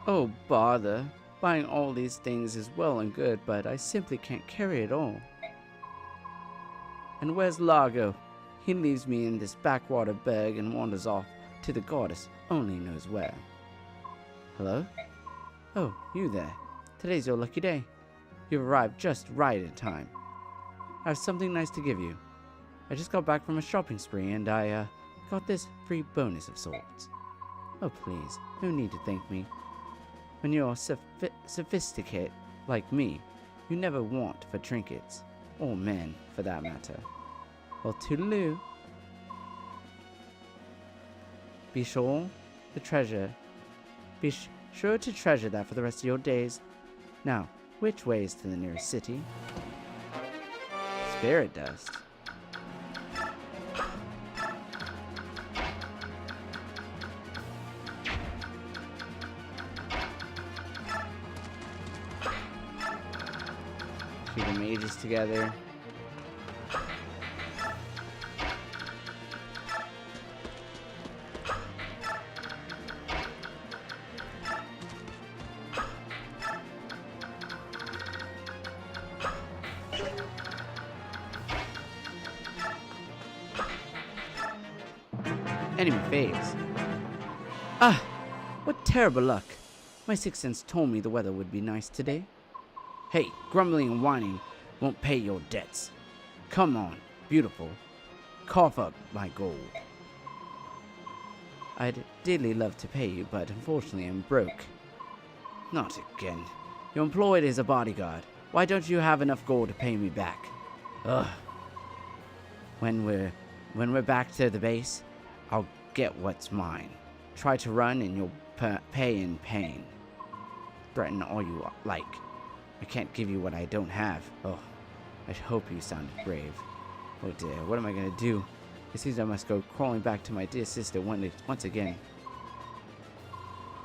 Oh, bother. Buying all these things is well and good, but I simply can't carry it all. And where's Largo? He leaves me in this backwater berg and wanders off to the goddess only knows where. Hello? Oh, you there. Today's your lucky day. You've arrived just right in time. I have something nice to give you. I just got back from a shopping spree and I got this free bonus of sorts. Oh please, no need to thank me. When you're sophisticated like me, you never want for trinkets. Or men, for that matter. Well, toodaloo. Be sure to treasure that for the rest of your days. Now, which way is to the nearest city? Spirit dust. Keep the mages together. Enemy phase. Ah! What terrible luck. My sixth sense told me the weather would be nice today. Hey, grumbling and whining won't pay your debts. Come on, beautiful. Cough up my gold. I'd dearly love to pay you, but unfortunately I'm broke. Not again. You're employed as a bodyguard. Why don't you have enough gold to pay me back? Ugh. When we're back to the base, I'll get what's mine. Try to run and you'll pay in pain. Threaten all you like. I can't give you what I don't have. Oh, I hope you sounded brave. Oh dear, what am I gonna do? It seems I must go crawling back to my dear sister once again.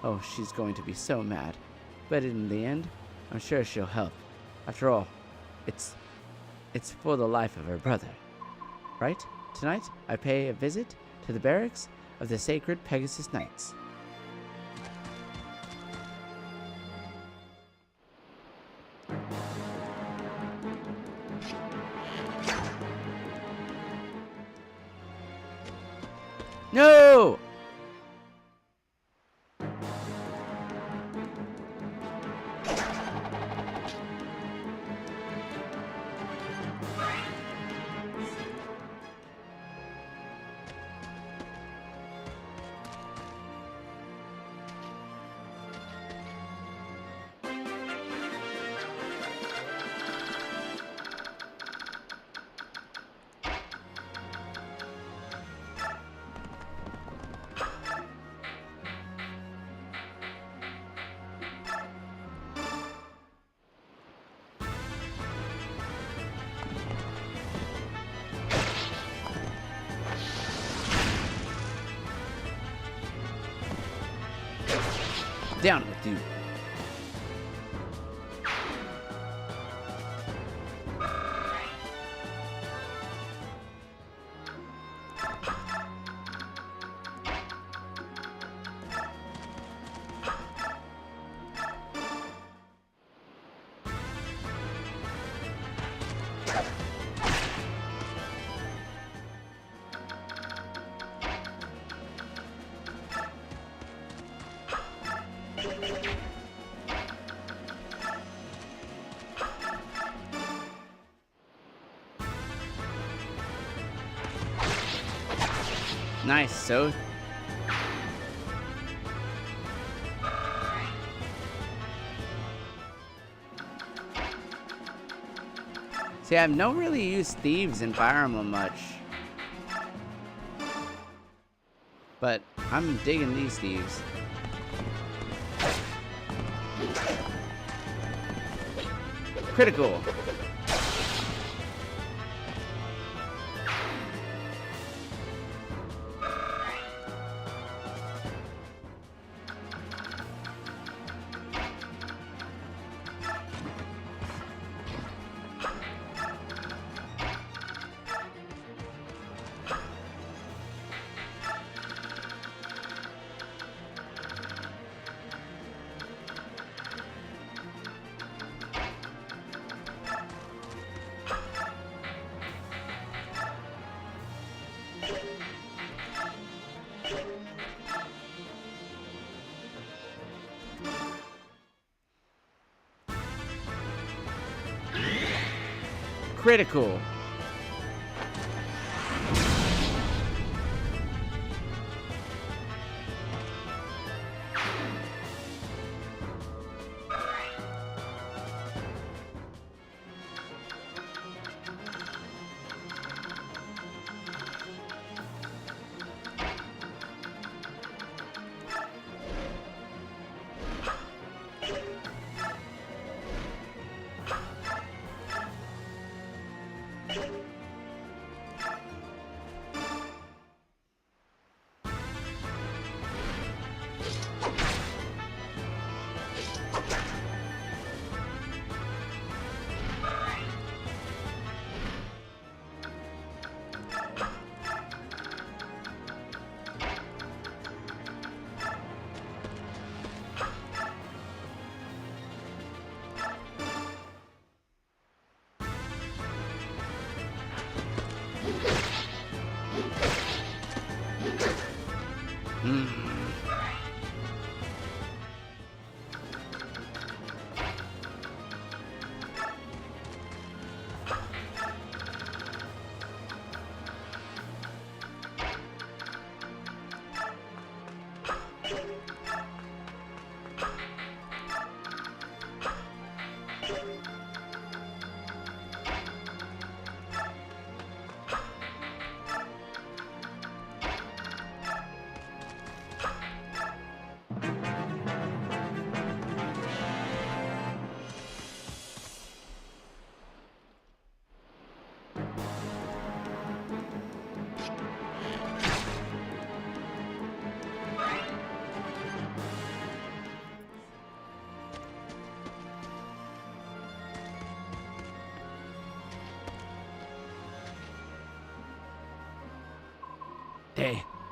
Oh, she's going to be so mad. But in the end, I'm sure she'll help. After all, it's for the life of her brother. Right? Tonight, I pay a visit to the barracks of the Sacred Pegasus Knights. No! Down with you. Nice, so. See, I've not really used thieves in Fire Emblem much. But I'm digging these thieves. Critical. critical.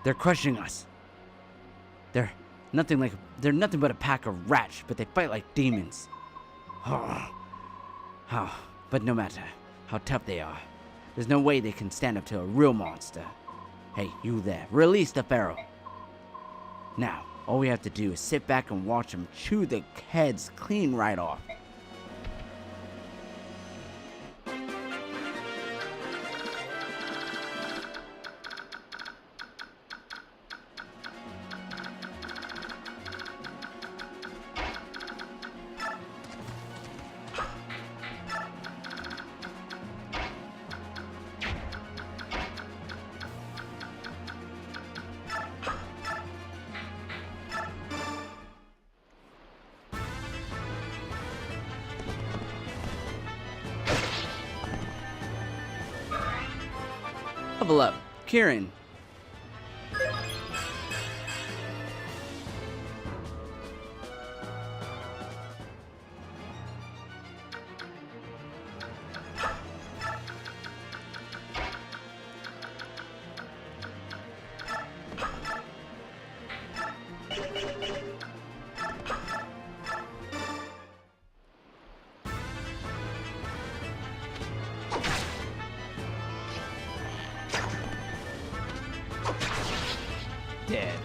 They're crushing us. They're nothing but a pack of rats, but they fight like demons. But no matter how tough they are, there's no way they can stand up to a real monster. Hey, you there, release the pharaoh. Now, all we have to do is sit back and watch them chew the heads clean right off. Level up, Kieran. Dead.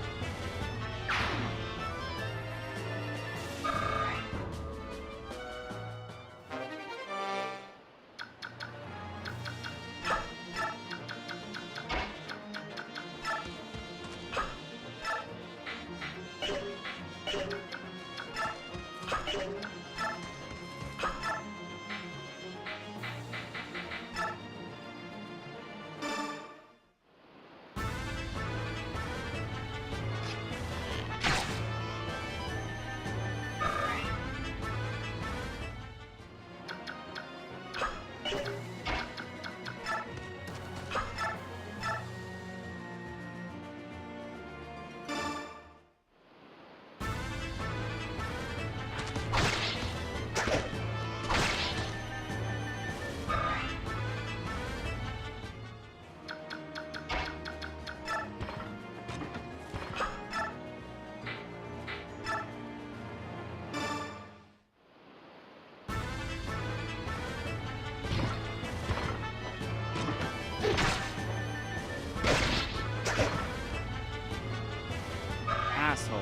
Asshole.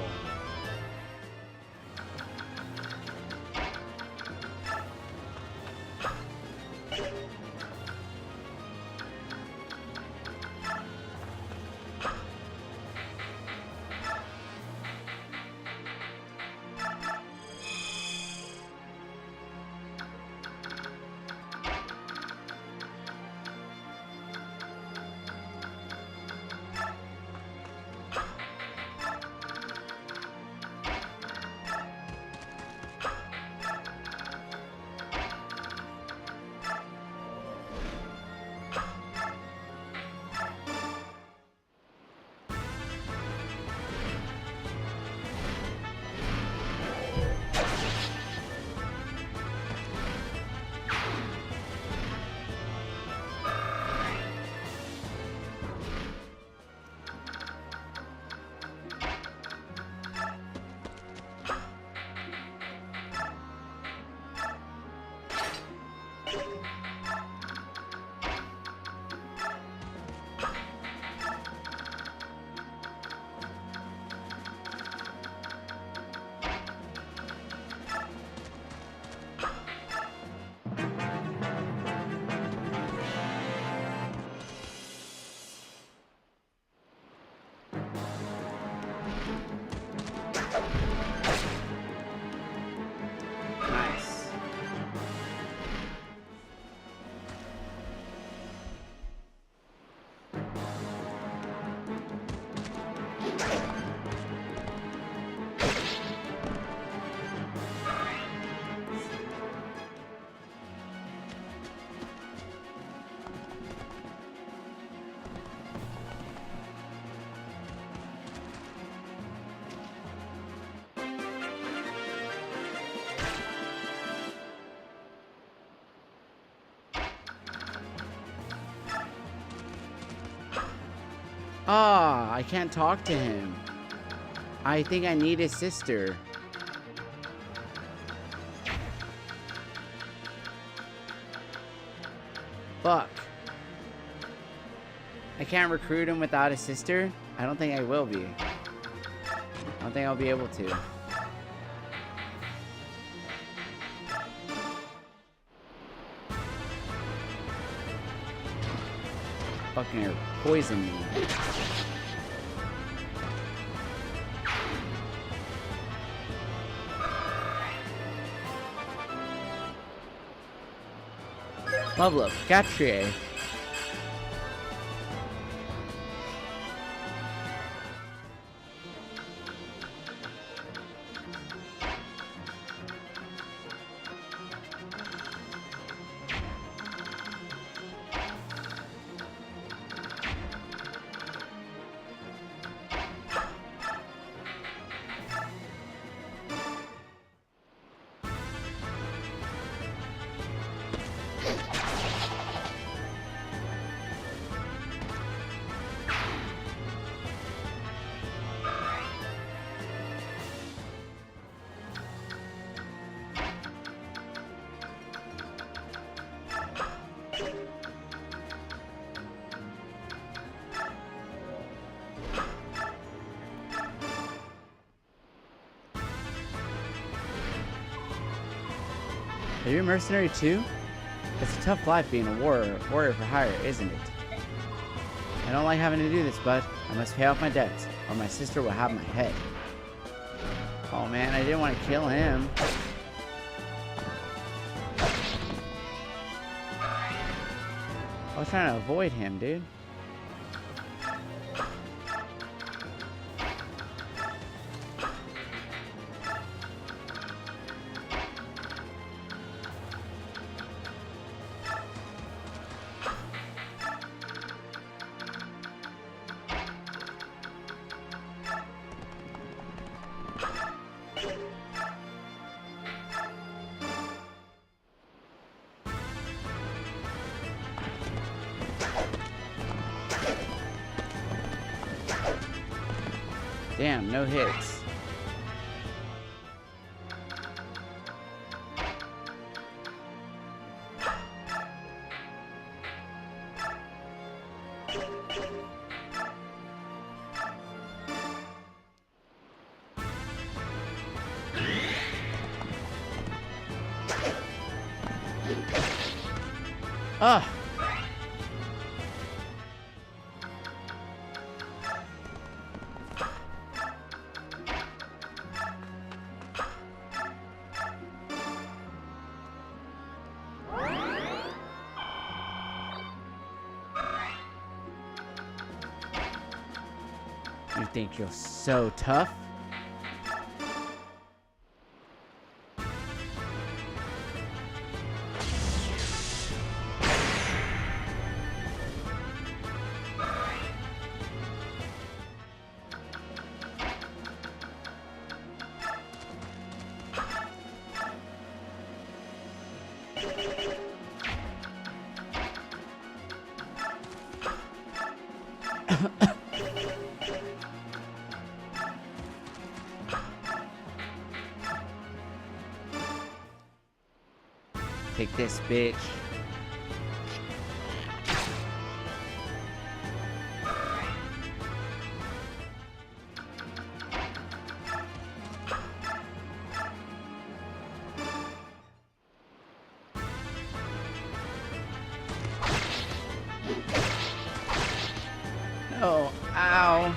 Ah, I can't talk to him. I think I need his sister. Fuck. I can't recruit him without his sister? I don't think I will be. I don't think I'll be able to. Fucking poison me. Level up, Capture. Are you a mercenary too? It's a tough life being a warrior for hire, isn't it? I don't like having to do this, but I must pay off my debts, or my sister will have my head. Oh man, I didn't want to kill him. I was trying to avoid him, dude. Damn, no hits. Ah! You think you're so tough? Take this, bitch. No, ow.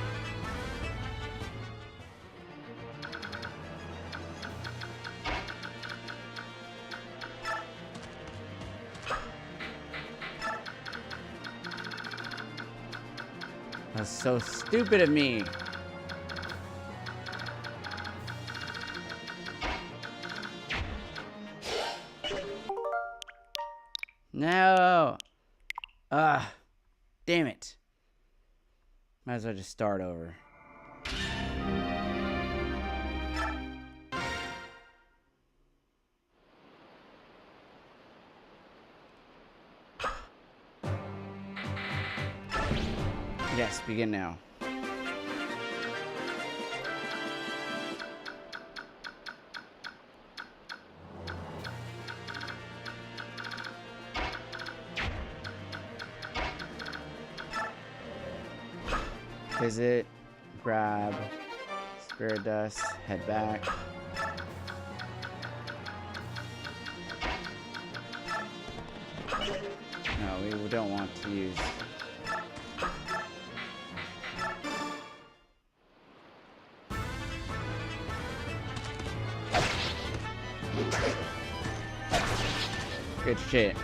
That's so stupid of me. No. Damn it. Might as well just start over. Yes, begin now. Visit, grab, spirit dust, head back. No, we don't want to use. Good shit.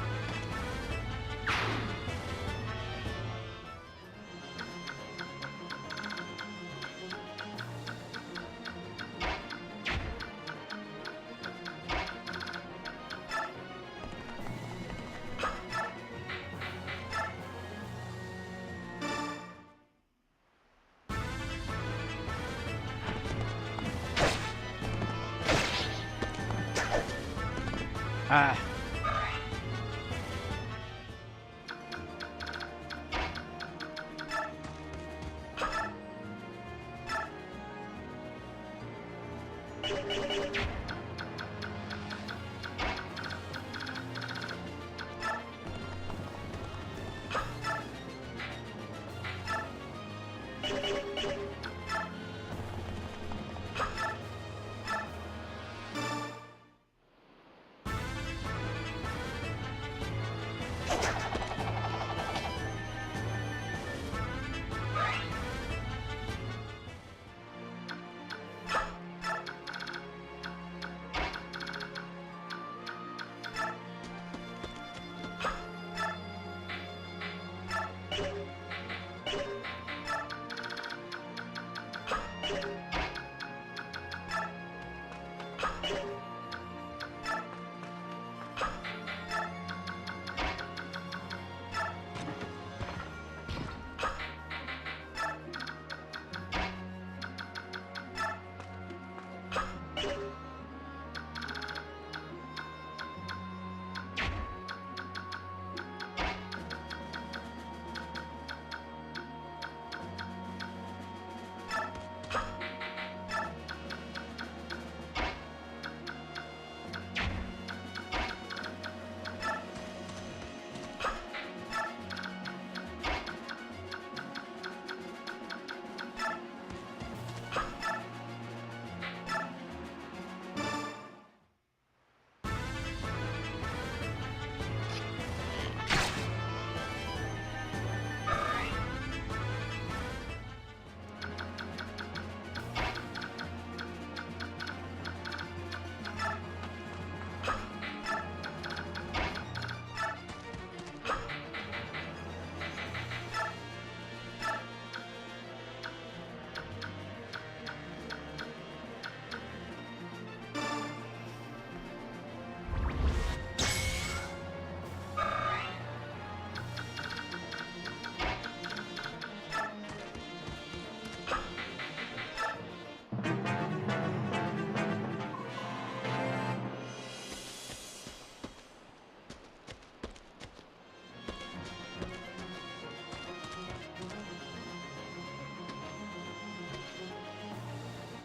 Ah.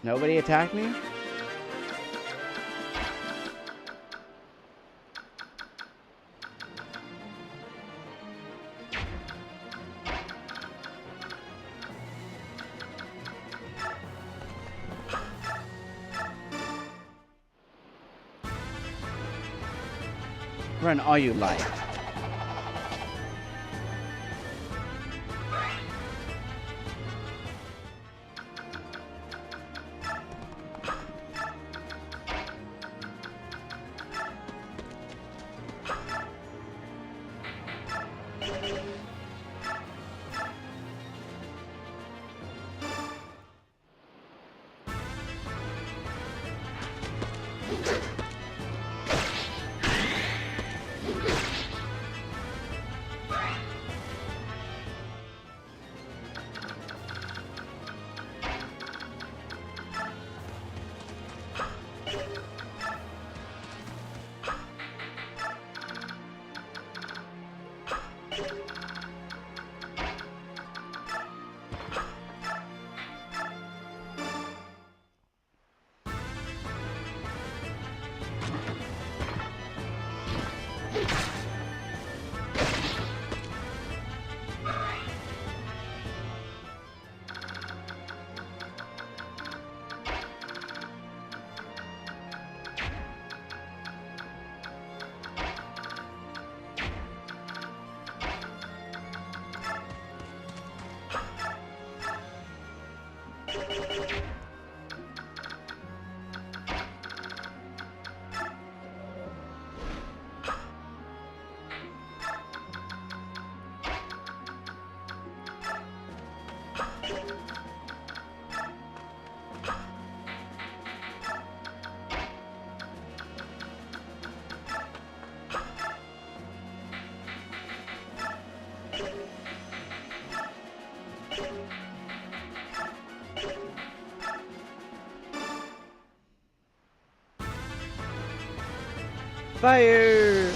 Nobody attacked me? Run all you like. Fire!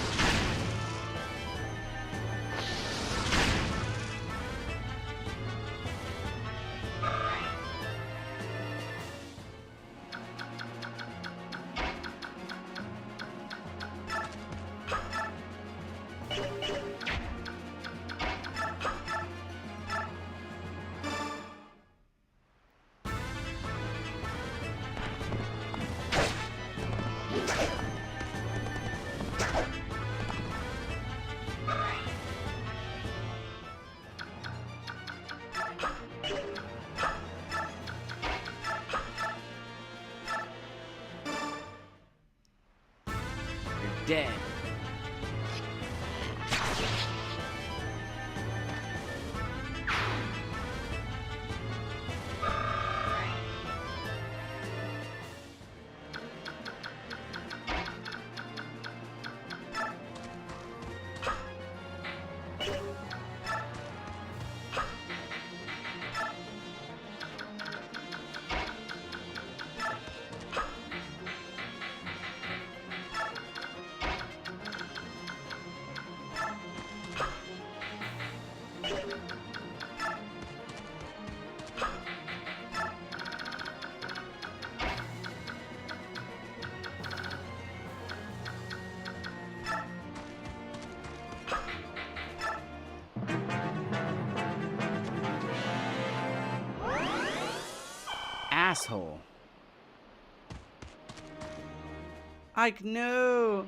Dead. Asshole. Ike, no.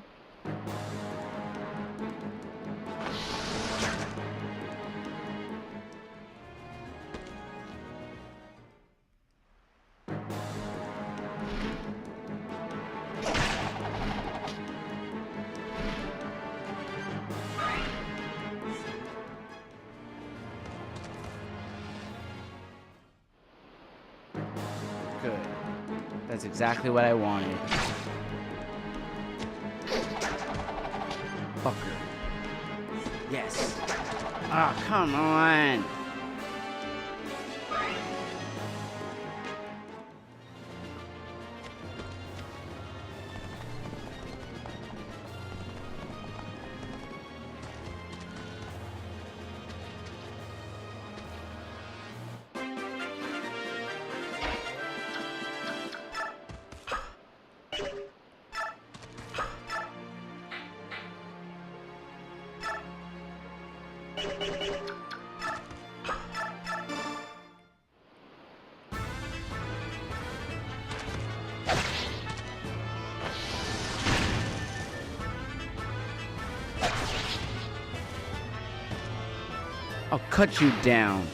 Good. That's exactly what I wanted. Fucker. Yes. Oh, come on. I'll cut you down.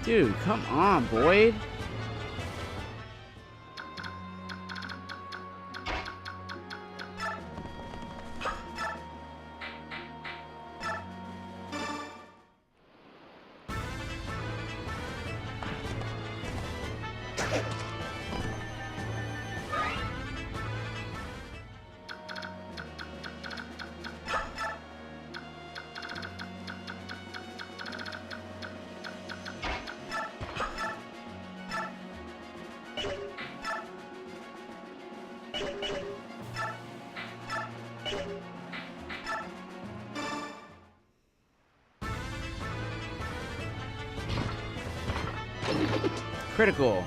Dude, come on, Boyd. Critical.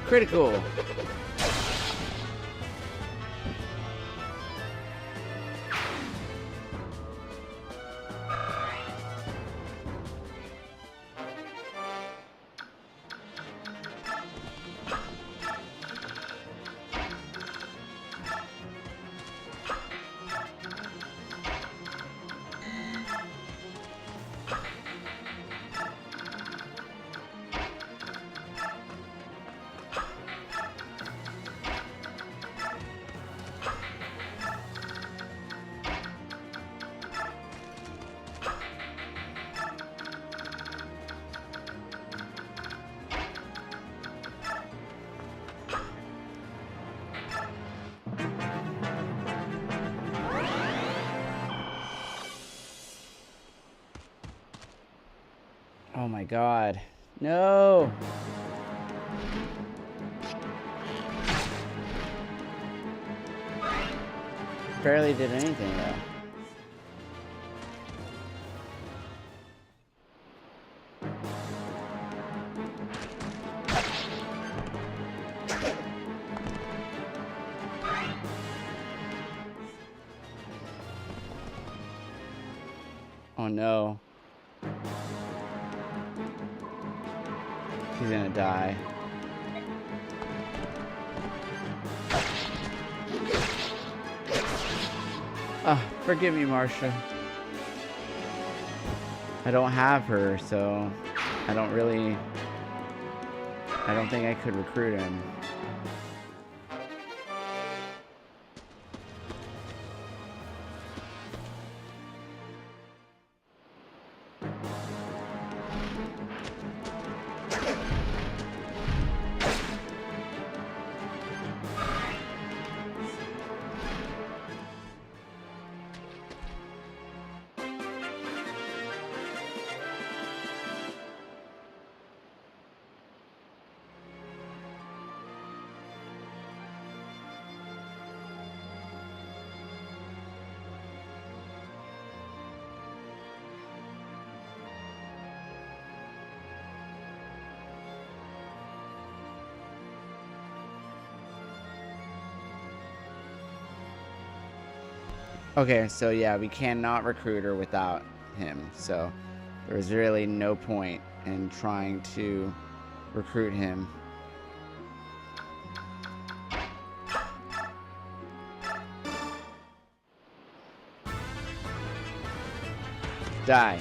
Critical. Oh my god. No! Barely did anything though. Oh no. He's gonna die. Ah, forgive me, Marcia. I don't have her, so I don't think I could recruit him. Okay, so yeah, we cannot recruit her without him, so there was really no point in trying to recruit him. Die.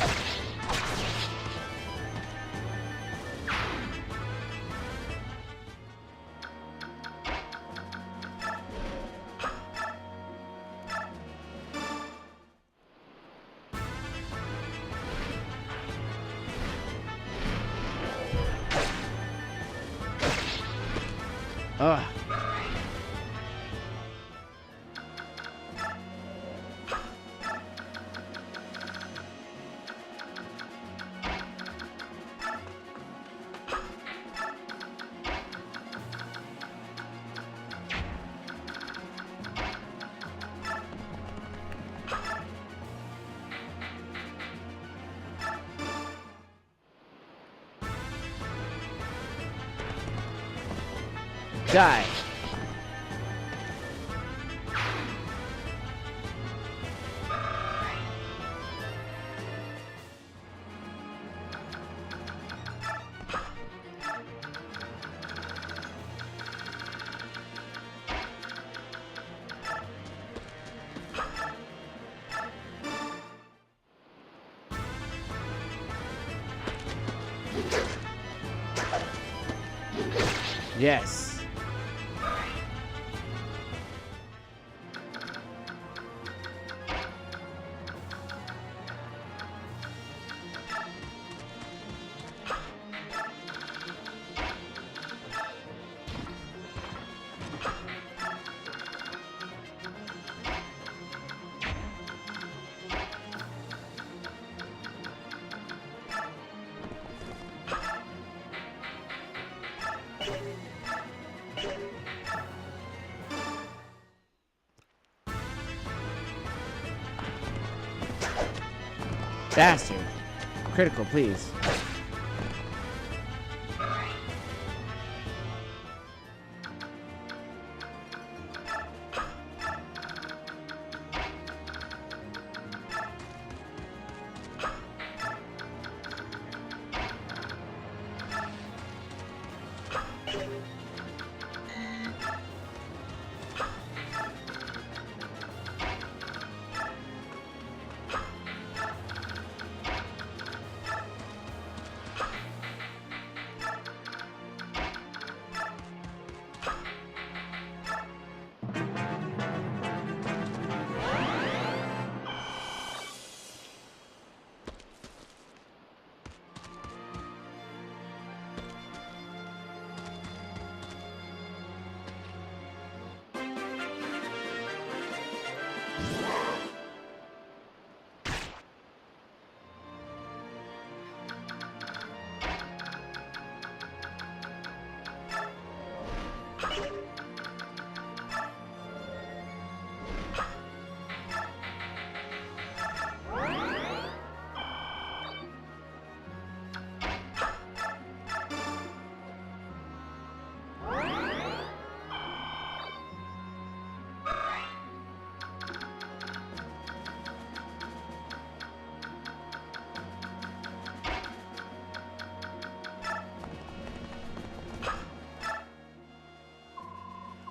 Ugh. Die. Yes. Bastard. Critical, please.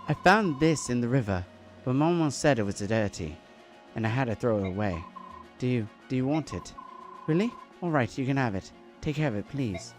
I found this in the river, but Mom said it was dirty, and I had to throw it away. Do you want it? Really? All right, you can have it. Take care of it, please.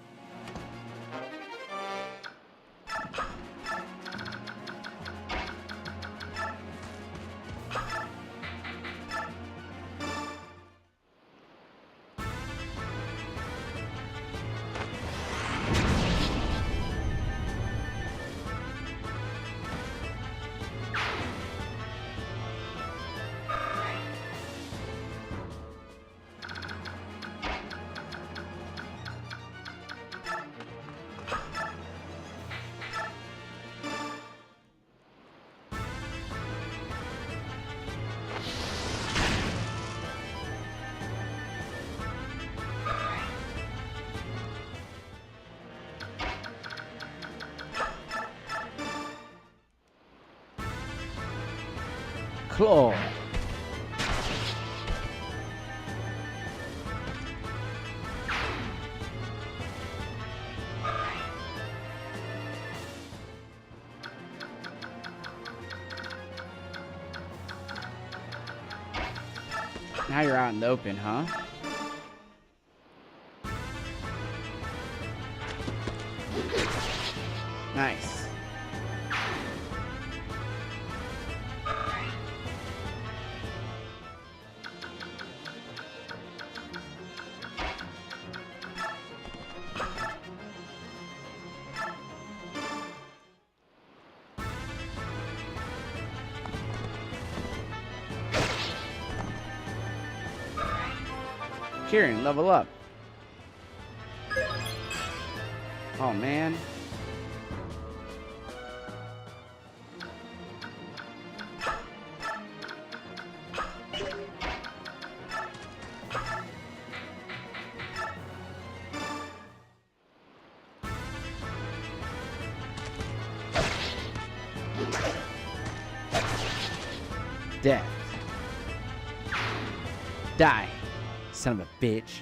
Claw. Now you're out in the open, huh? Nice. Kieran, level up. Oh man. Death. Die. Son of a bitch.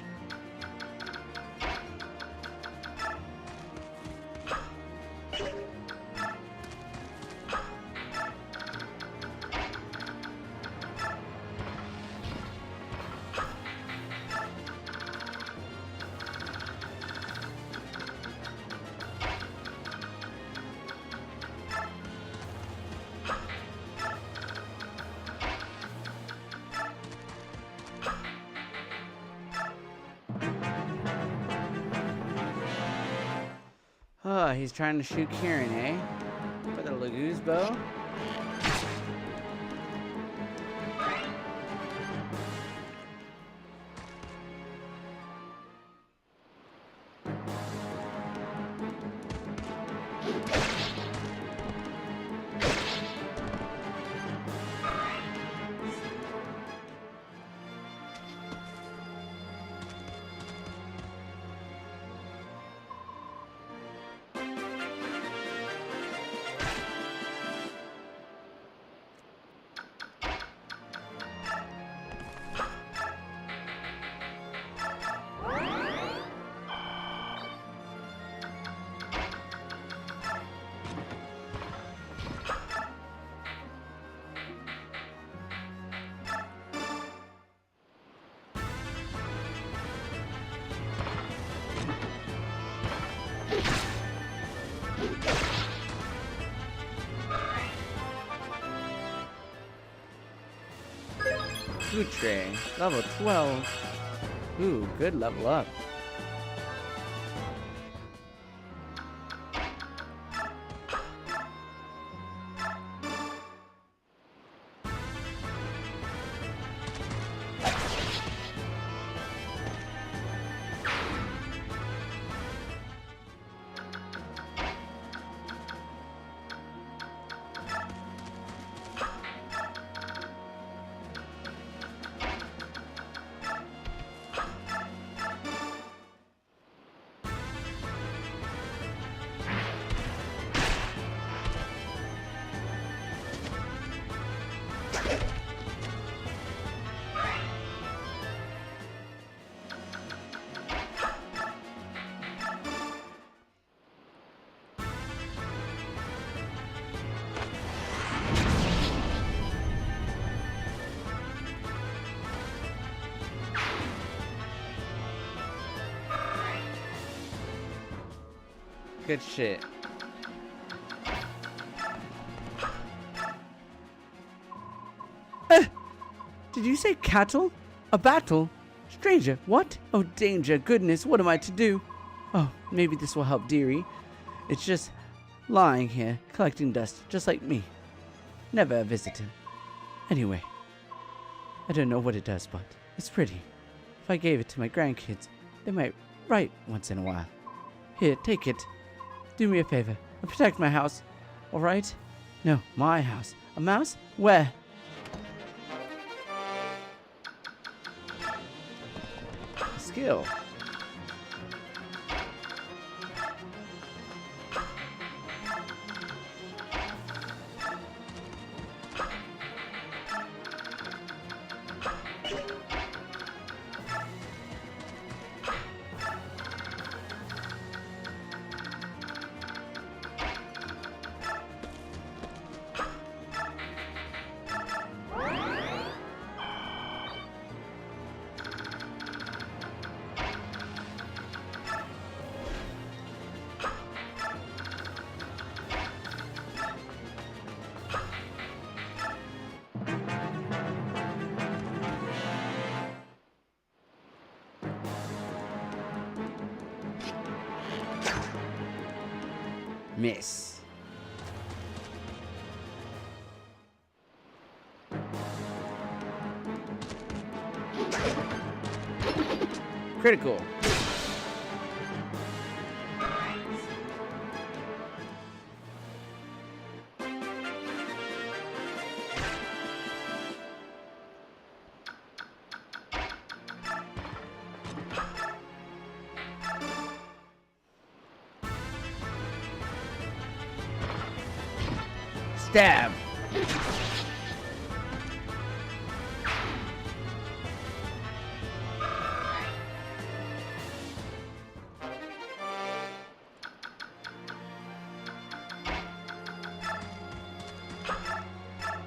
Oh, he's trying to shoot Kieran, eh? With a Lagoo's bow? Food tray, level 12. Ooh, good level up. Good shit. Did you say cattle? A battle? Stranger, what? Oh, danger, goodness, what am I to do? Oh, maybe this will help Dearie. It's just lying here, collecting dust, just like me. Never a visitor. Anyway, I don't know what it does, but it's pretty. If I gave it to my grandkids, they might write once in a while. Here, take it. Do me a favor and protect my house, all right? No, my house. A mouse? Where? Skill. Miss. Critical. Stab.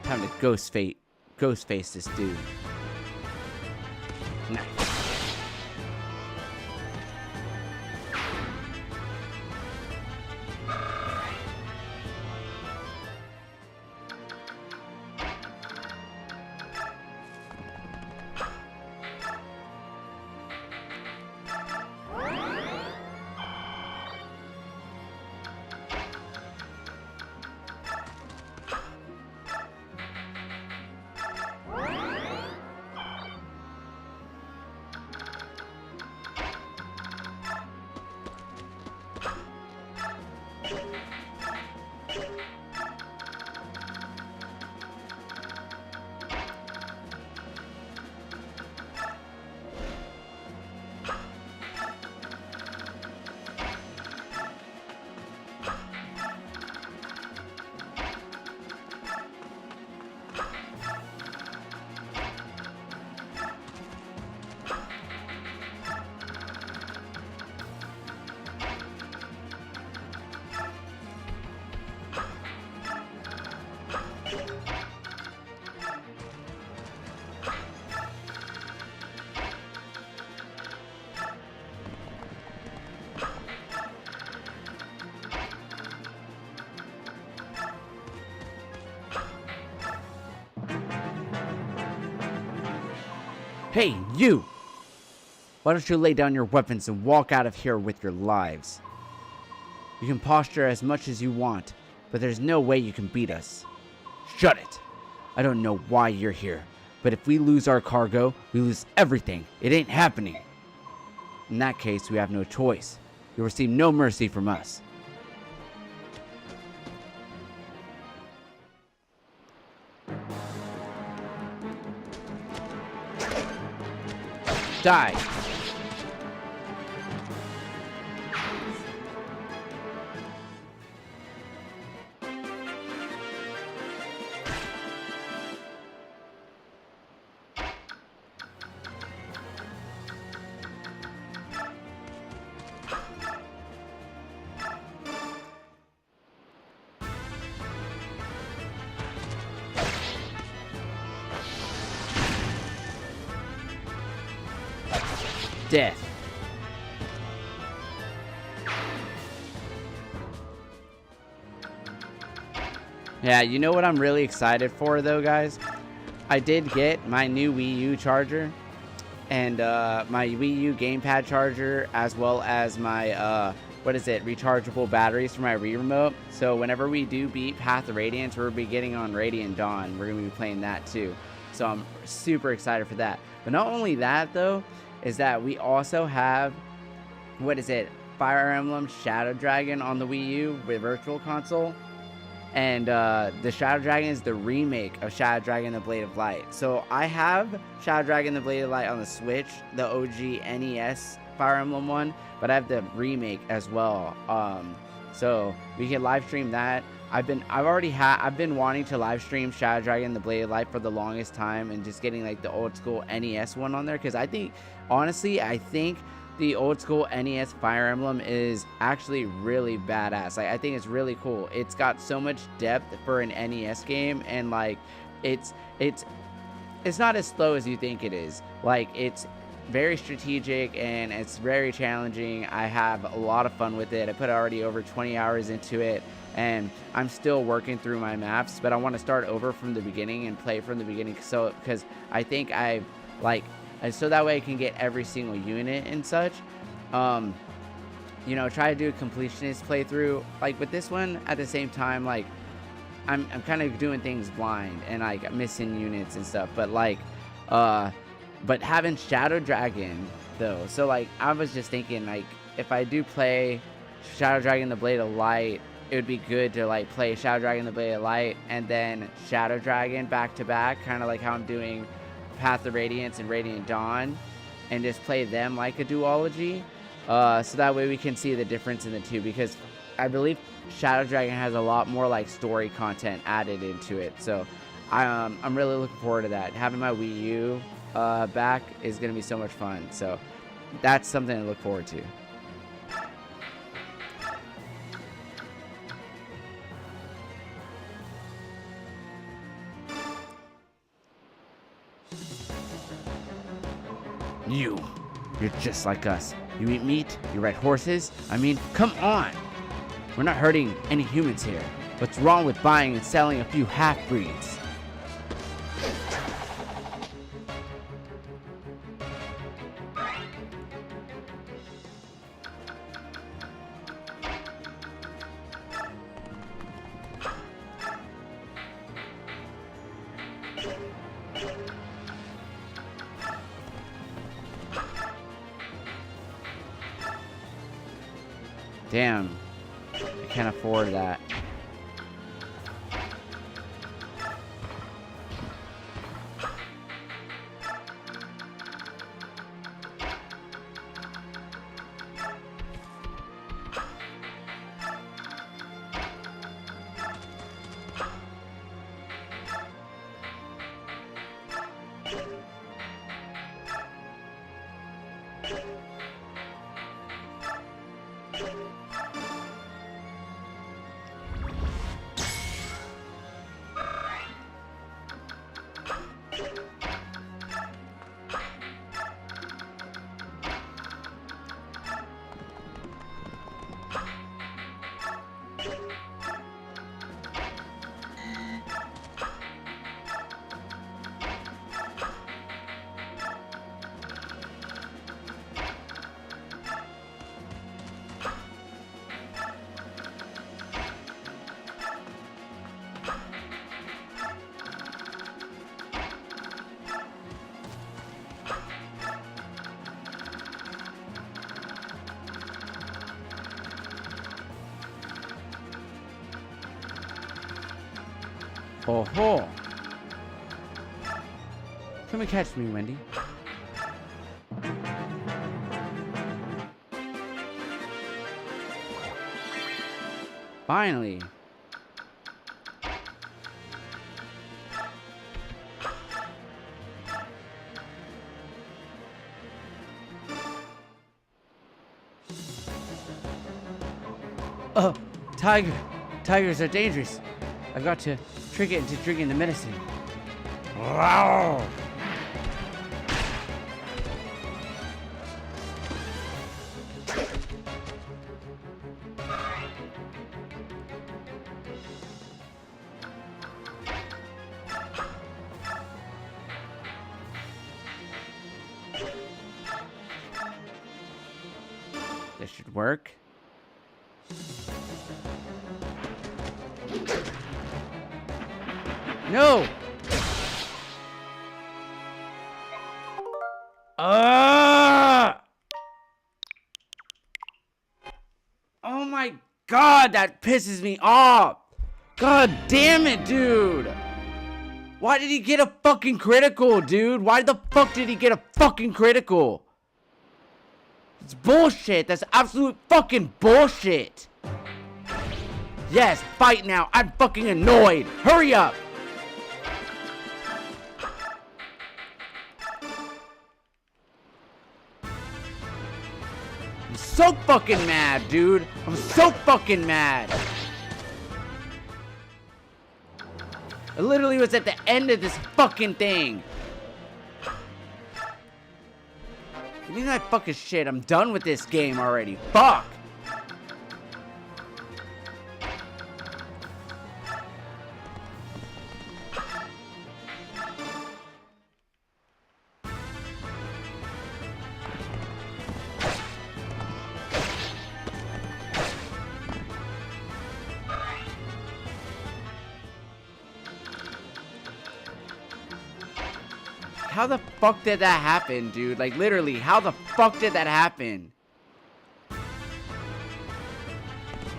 Time to ghost face this dude. Nice. Hey, you! Why don't you lay down your weapons and walk out of here with your lives? You can posture as much as you want, but there's no way you can beat us. Shut it! I don't know why you're here, but if we lose our cargo, we lose everything. It ain't happening. In that case, we have no choice. You'll receive no mercy from us. Die! Death. Yeah, you know what I'm really excited for though, guys? I did get my new Wii U charger and my Wii U gamepad charger, as well as my rechargeable batteries for my Wii remote. So whenever we do beat Path of Radiance, we'll be getting on Radiant Dawn. We're gonna be playing that too. So I'm super excited for that. But not only that though, is that we also have, Fire Emblem Shadow Dragon on the Wii U with Virtual Console. And the Shadow Dragon is the remake of Shadow Dragon the Blade of Light. So I have Shadow Dragon the Blade of Light on the Switch, the OG NES Fire Emblem one, but I have the remake as well. So we can live stream that. I've been wanting to live stream Shadow Dragon the Blade of Light for the longest time, and just getting like the old school NES one on there, because I think the old school NES Fire Emblem is actually really badass. Like, I think it's really cool. It's got so much depth for an NES game, and like it's not as slow as you think it is. Like, it's very strategic and it's very challenging. I have a lot of fun with it. I put already over 20 hours into it, and I'm still working through my maps, but I want to start over from the beginning and play from the beginning, so because I think so that way I can get every single unit and such. You know, try to do a completionist playthrough. Like with this one, at the same time, like I'm kind of doing things blind and like missing units and stuff, but like but having Shadow Dragon though, so like I was just thinking, like if I do play Shadow Dragon the Blade of Light, it would be good to like play Shadow Dragon the Blade of Light and then Shadow Dragon back to back, kind of like how I'm doing Path of Radiance and Radiant Dawn, and just play them like a duology, so that way we can see the difference in the two, because I believe Shadow Dragon has a lot more like story content added into it. So I'm really looking forward to that. Having my Wii U back is going to be so much fun, so that's something to look forward to. You're just like us. You eat meat, you ride horses. I mean, come on! We're not hurting any humans here. What's wrong with buying and selling a few half-breeds? Damn, I can't afford that. Oh ho! Come and catch me, Wendy. Finally. Oh, tiger. Tigers are dangerous. I've got to trick it into drinking the medicine. Wow. This should work. No! Oh my god, that pisses me off! God damn it, dude! Why did he get a fucking critical, dude? Why the fuck did he get a fucking critical? It's bullshit. That's absolute fucking bullshit. Yes, fight now. I'm fucking annoyed. Hurry up. I'm so fucking mad, dude. I'm so fucking mad. I literally was at the end of this fucking thing. Give me that fucking shit. I'm done with this game already. Fuck. How the fuck did that happen, dude? Like, literally, how the fuck did that happen?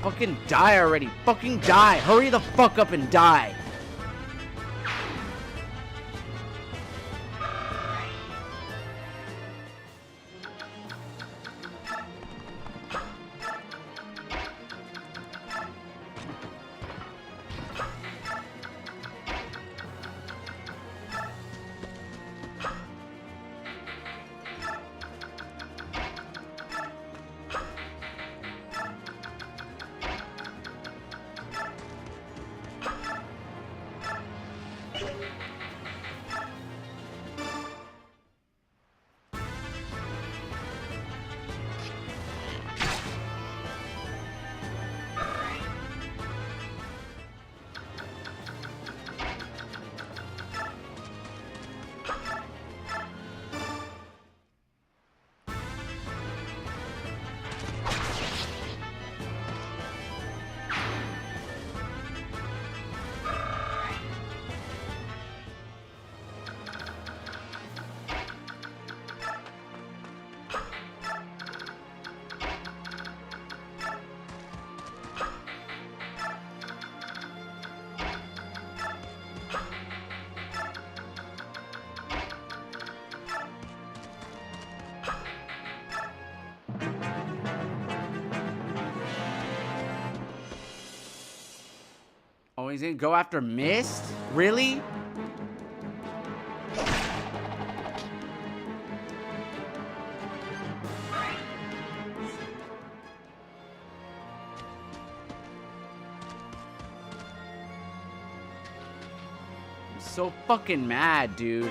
Fucking die already. Fucking die. Hurry the fuck up and die. Oh, he's gonna go after Mist? Really? I'm so fucking mad, dude.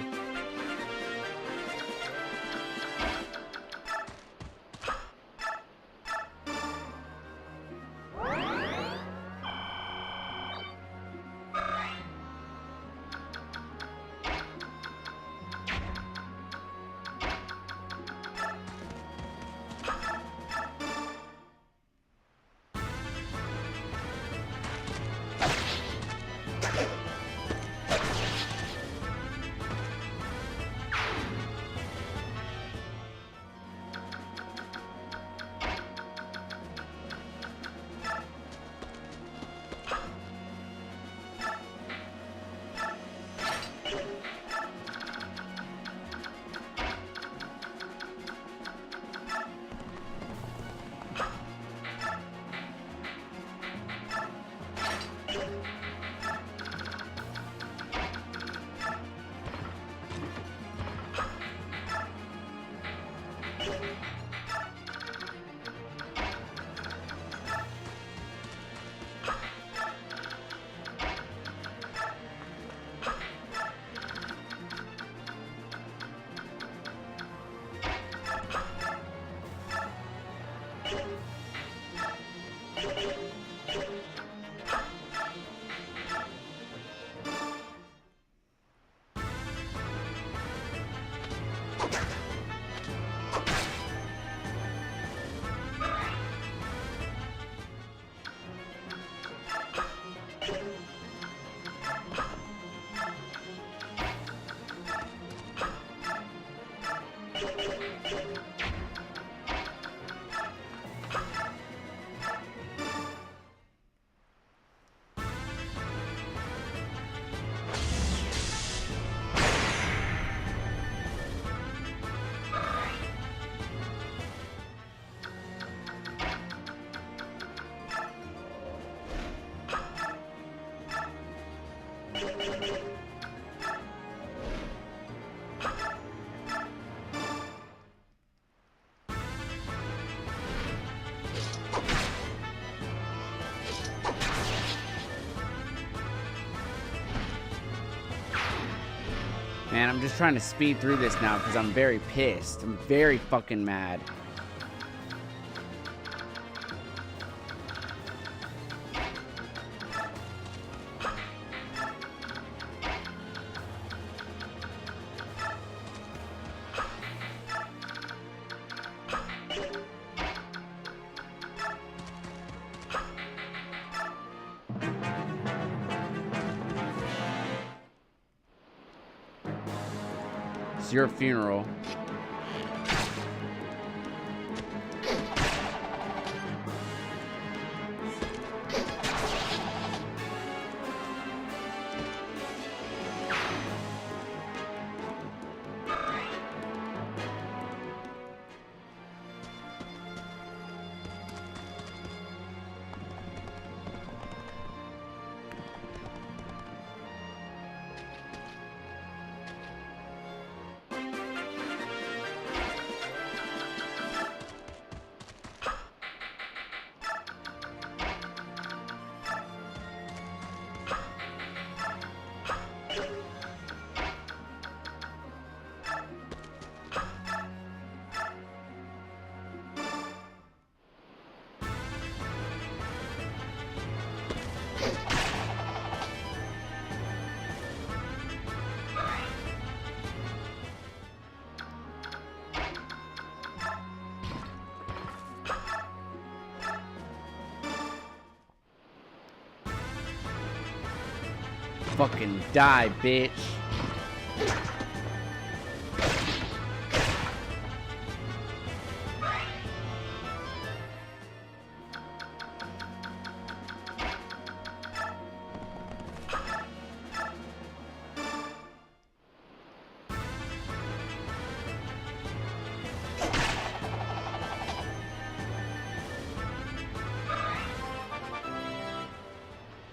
Man, I'm just trying to speed through this now because I'm very pissed. I'm very fucking mad. It's your funeral. Fucking die, bitch.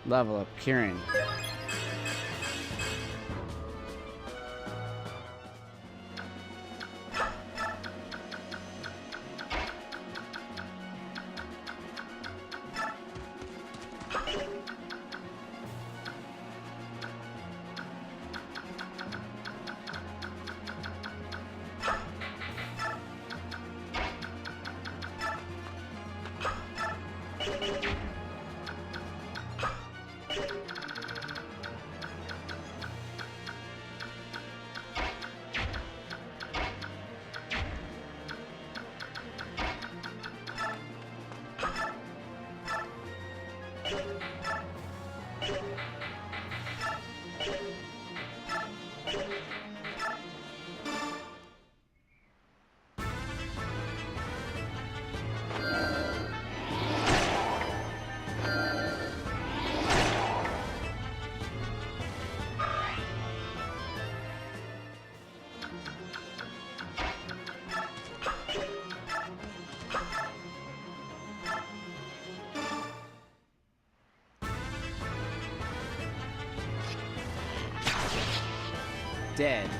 Level up Kieran. Dead.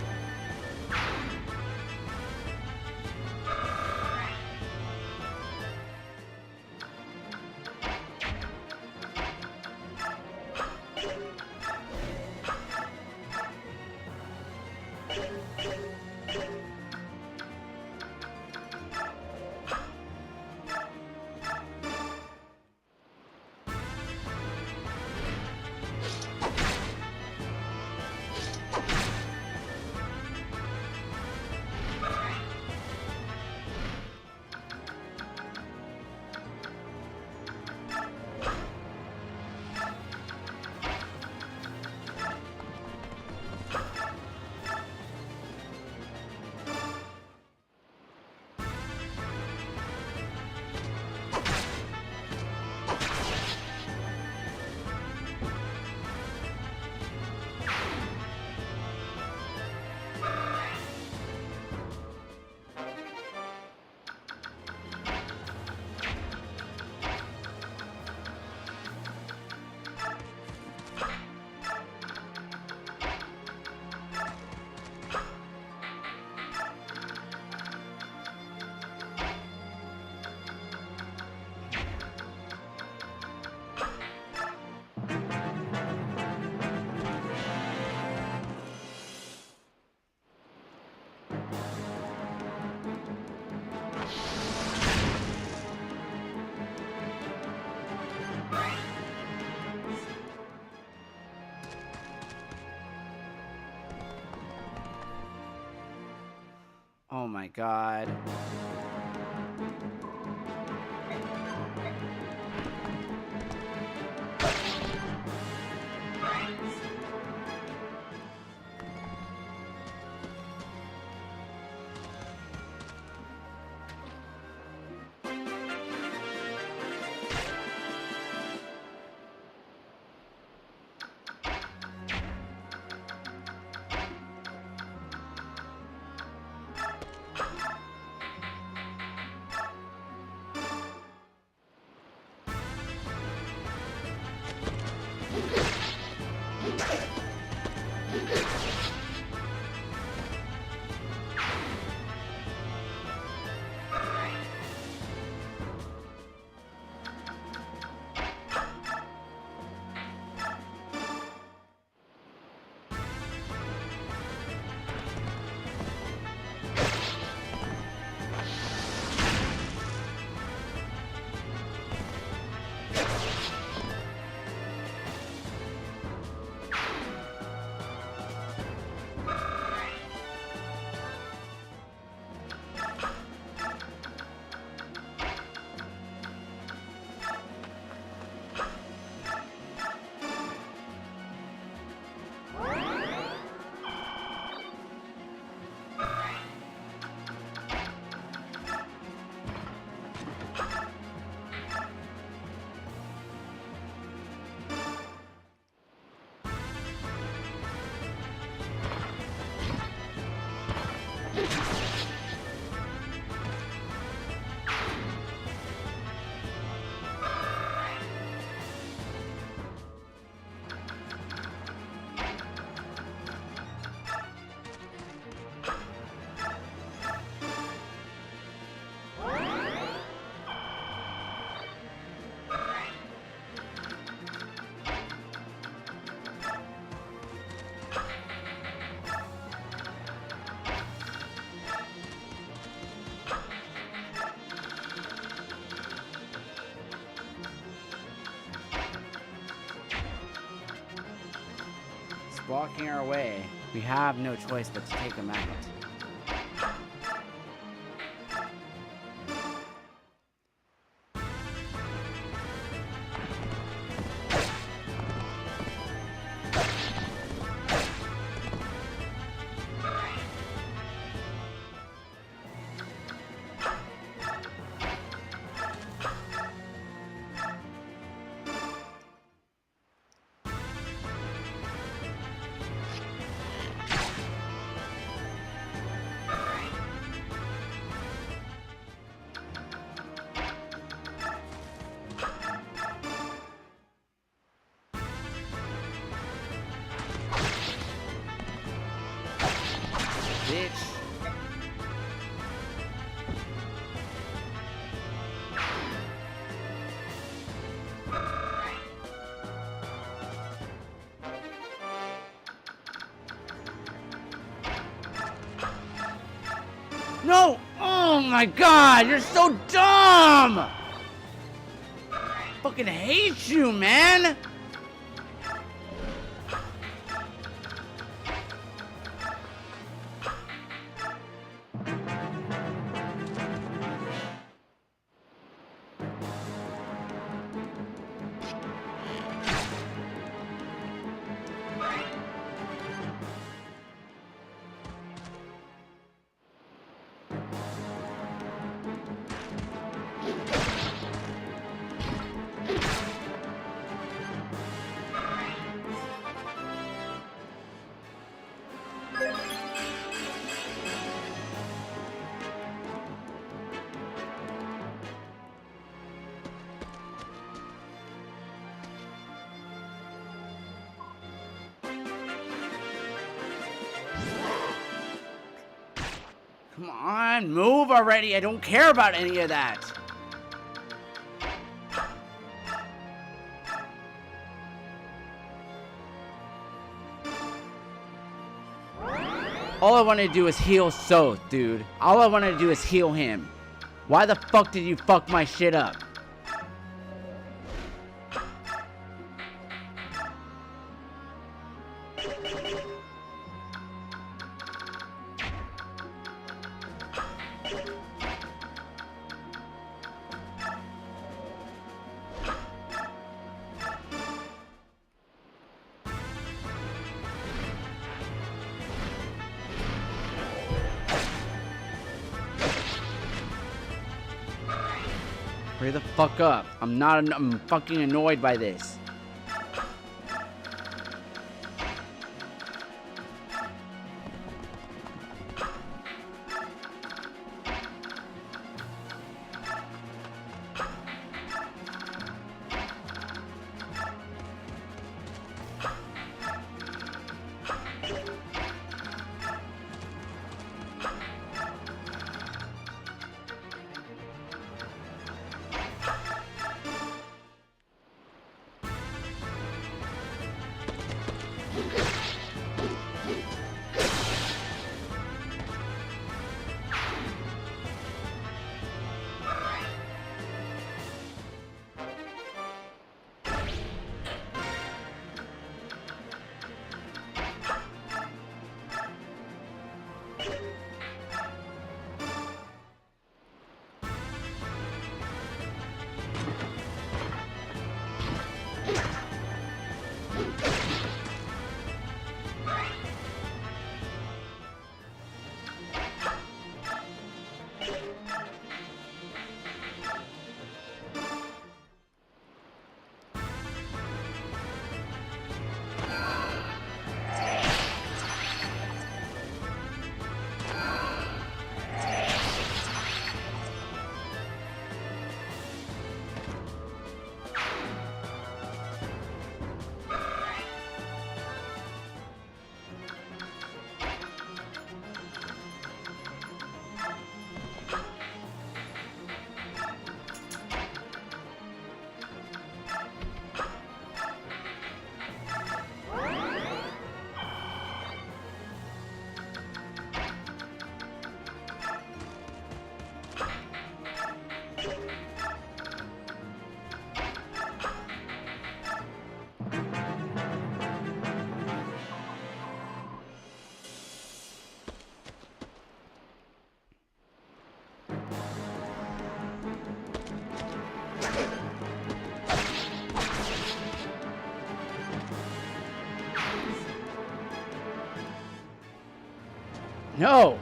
Oh my god. Blocking our way. We have no choice but to take him out. Bitch. No! Oh my god, you're so dumb! Fucking hate you, man! Come on, move already. I don't care about any of that. All I want to do is heal Soth, dude. All I want to do is heal him. Why the fuck did you fuck my shit up? Hurry the fuck up. I'm fucking annoyed by this. No!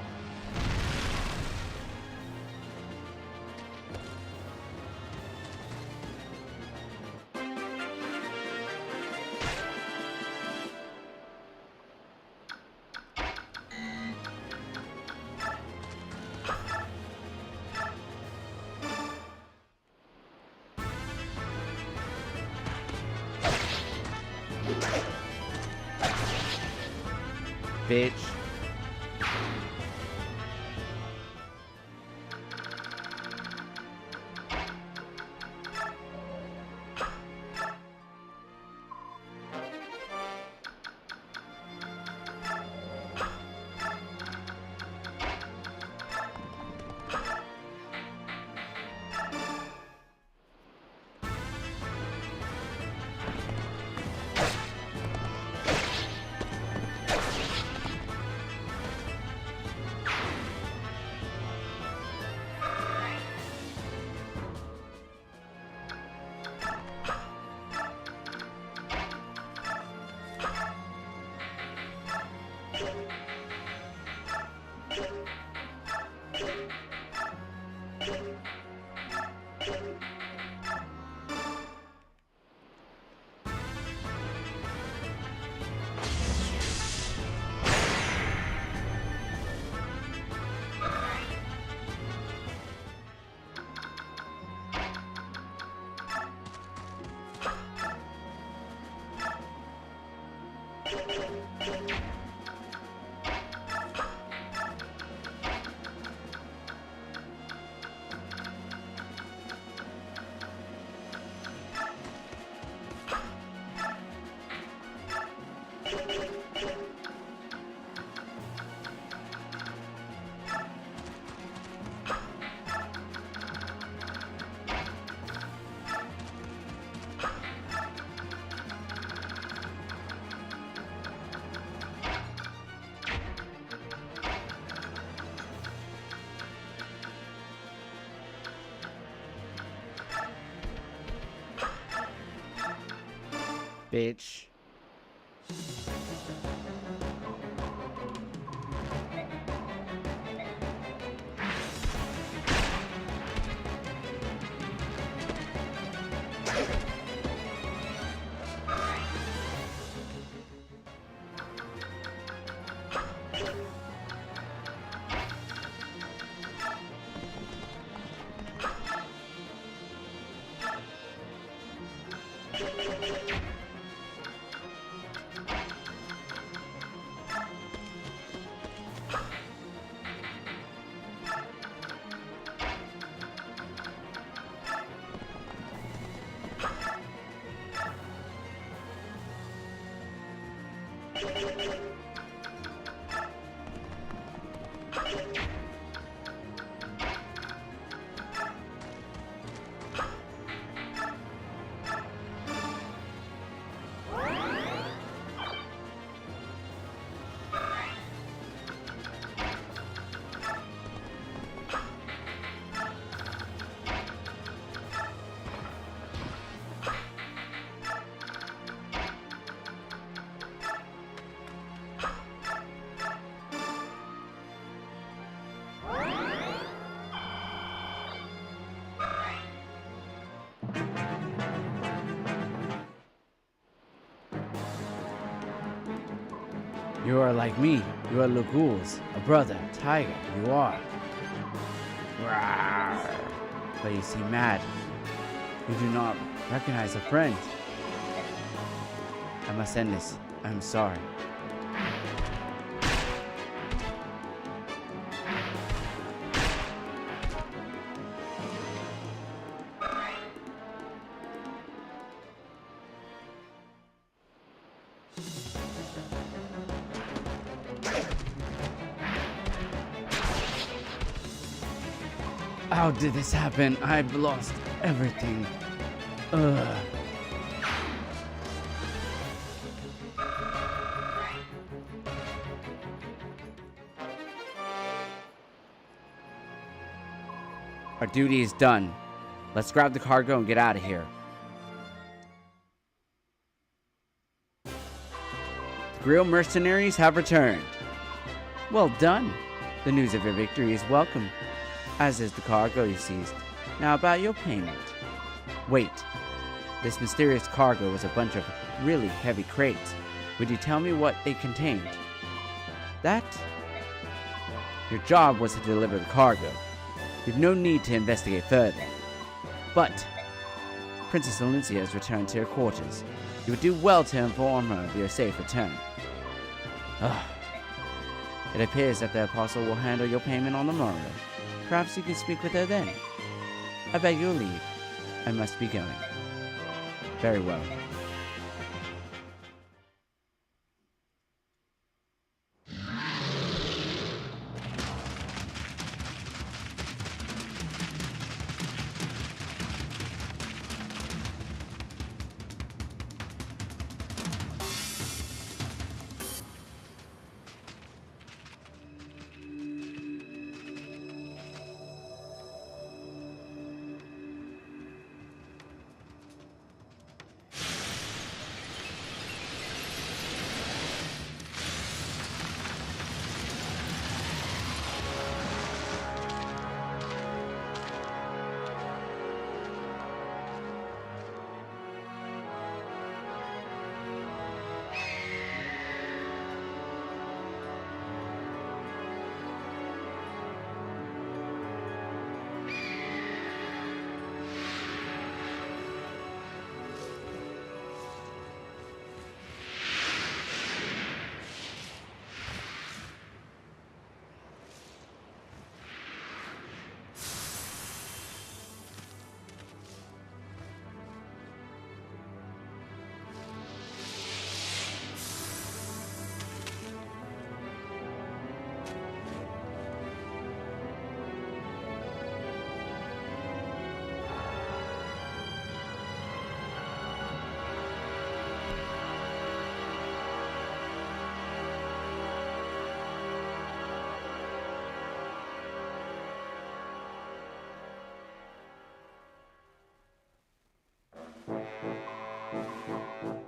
Bitch. Bitch. You are like me. You are Lagul's, a brother, tiger. You are. Rawr. But you seem mad. You do not recognize a friend. I must end this. I'm sorry. How did this happen? I've lost everything. Ugh. Our duty is done. Let's grab the cargo and get out of here. The Greil Mercenaries have returned. Well done. The news of your victory is welcome, as is the cargo you seized. Now about your payment. Wait. This mysterious cargo was a bunch of really heavy crates. Would you tell me what they contained? That? Your job was to deliver the cargo. You've no need to investigate further. But Princess Valencia has returned to her quarters. You would do well to inform her of your safe return. It appears that the Apostle will handle your payment on the morrow. Perhaps you can speak with her then. I beg your leave. I must be going. Very well.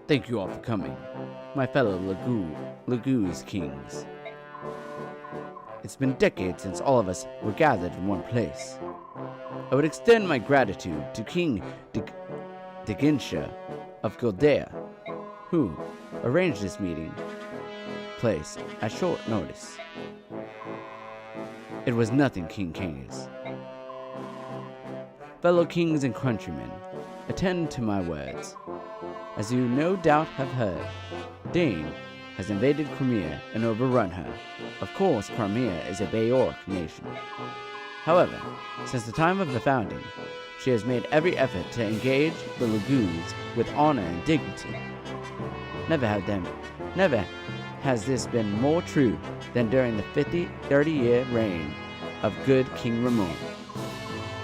Thank you all for coming, my fellow Laguz kings. It's been decades since all of us were gathered in one place. I would extend my gratitude to King Deginsha of Gildea, who arranged this meeting place at short notice. It was nothing, King Kangas. Fellow kings and countrymen, attend to my words. As you no doubt have heard, Dane has invaded Crimea and overrun her. Of course, Crimea is a Bayork nation. However, since the time of the founding, she has made every effort to engage the Laguz with honor and dignity. Never has this been more true than during the 30-year reign of good King Ramon.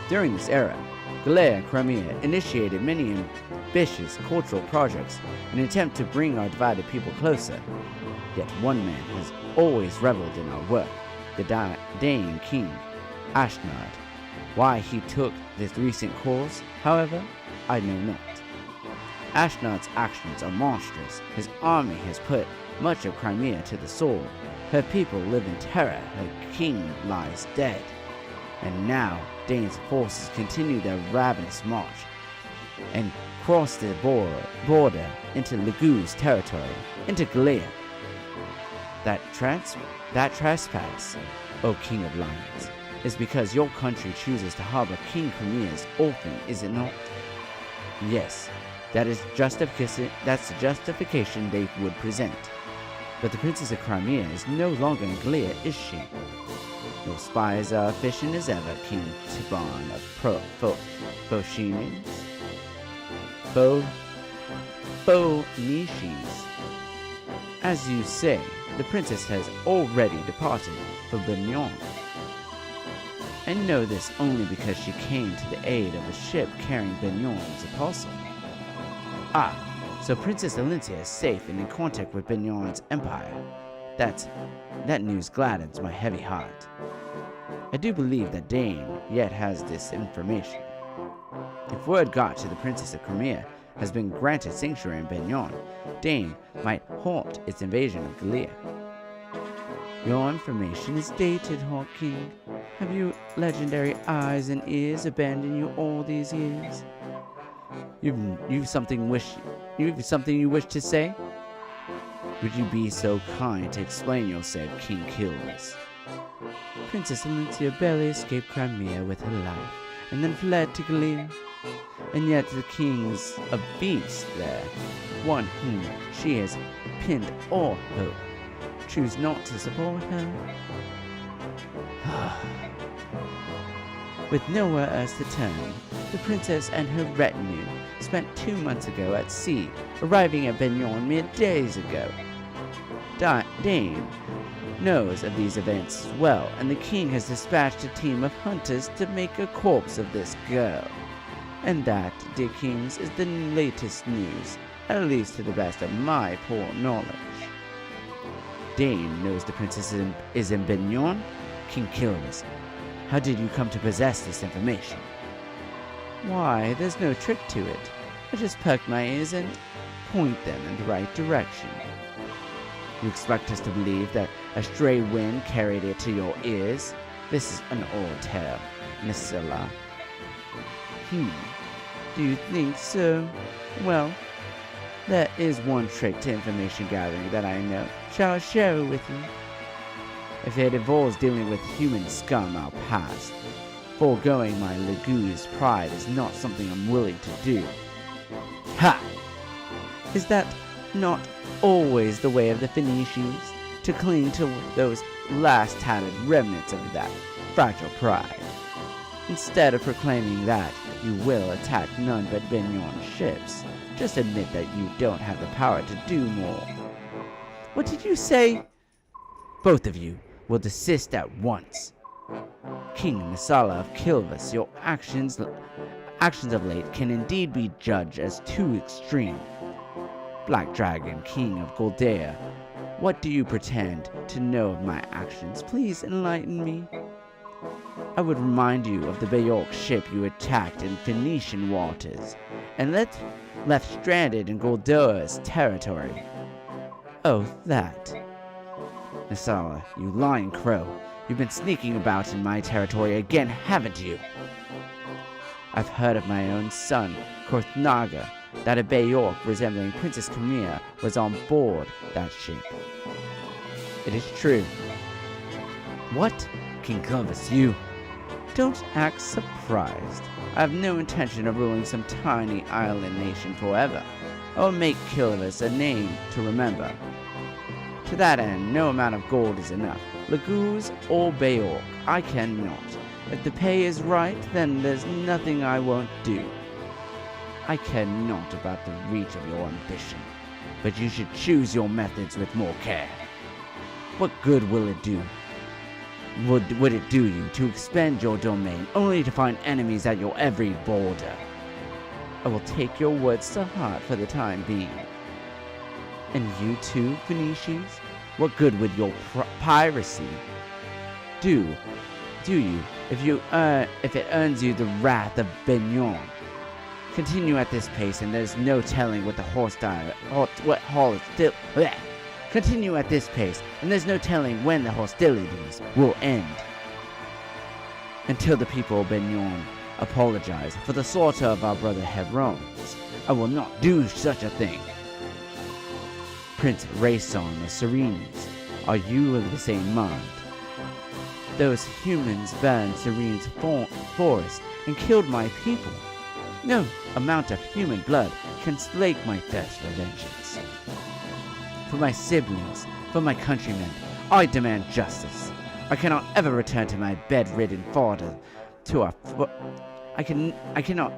During this era, Greil and Crimea initiated many ambitious cultural projects in an attempt to bring our divided people closer. Yet one man has always reveled in our work, the Dane King, Ashnard. Why he took this recent course, however, I know not. Ashnard's actions are monstrous. His army has put much of Crimea to the sword. Her people live in terror. Her king lies dead. And now Dane's forces continue their ravenous march and cross the border into Legu's territory, into Greil. That trespass, O King of Lions, is because your country chooses to harbor King Crimea's orphan, is it not? Yes, that's the justification they would present. But the Princess of Crimea is no longer in Greil, is she? Your spies are efficient as ever, King Tiban of Phoenicians. As you say, the princess has already departed for Benyon. I know this only because she came to the aid of a ship carrying Benyon's apostle. Ah, so Princess Alicia is safe and in contact with Benyon's empire. That news gladdens my heavy heart. I do believe that Dane yet has this information. If word got to the Princess of Crimea has been granted sanctuary in Benyon, Dane might halt its invasion of Greil. Your information is dated, Hawk King. Have you legendary eyes and ears abandoned you all these years? You've something you wish to say? Would you be so kind to explain yourself, King Kills? Princess Alicia barely escaped Crimea with her life, and then fled to Greil. And yet the king's a beast there, one whom she has pinned all hope. Choose not to support her? With nowhere else to turn, the princess and her retinue spent 2 months ago at sea, arriving at Benyon mere days ago. Dane knows of these events as well, and the king has dispatched a team of hunters to make a corpse of this girl. And that, dear kings, is the latest news, at least to the best of my poor knowledge. Dane knows the princess is in Benyon? King Kilvis, how did you come to possess this information? Why, there's no trick to it. I just perk my ears and point them in the right direction. You expect us to believe that a stray wind carried it to your ears? This is an old tale, Nisila. Do you think so? Well, there is one trick to information gathering that I know. Shall I share it with you? If it involves dealing with human scum, I'll pass. Foregoing my Legu's pride is not something I'm willing to do. Ha! Is that not always the way of the Phoenicians? To cling to those last tattered remnants of that fragile pride. Instead of proclaiming that you will attack none but Benyon ships, just admit that you don't have the power to do more. What did you say? Both of you will desist at once. King Nisala of Kilvis, your actions of late can indeed be judged as too extreme. Black Dragon, King of Goldea, what do you pretend to know of my actions? Please enlighten me. I would remind you of the Bayok ship you attacked in Phoenician waters, and left stranded in Goldoa's territory. Oh, that. Nisala, you lying crow, you've been sneaking about in my territory again, haven't you? I've heard of my own son, Korthnaga, that a Bayok resembling Princess Crimea was on board that ship. It is true. What? King Clovis, you? Don't act surprised. I have no intention of ruling some tiny island nation forever. I will make Clovis a name to remember. To that end, no amount of gold is enough. Legu's or Bayok, I cannot. If the pay is right, then there's nothing I won't do. I care not about the reach of your ambition, but you should choose your methods with more care. What good will it do? Would it do you to expand your domain only to find enemies at your every border? I will take your words to heart for the time being. And you too, Phoenicians? What good would your piracy do you if it earns you the wrath of Benyon? Continue at this pace, and there's no telling what Continue at this pace, and there's no telling when the hostilities will end. Until the people of Benyon apologize for the slaughter of our brother Hebron's, I will not do such a thing. Prince Raison of Serenes, are you of the same mind? Those humans burned Serene's forest and killed my people. No amount of human blood can slake my thirst for vengeance. For my siblings, for my countrymen, I demand justice. I cannot ever return to my bedridden father I cannot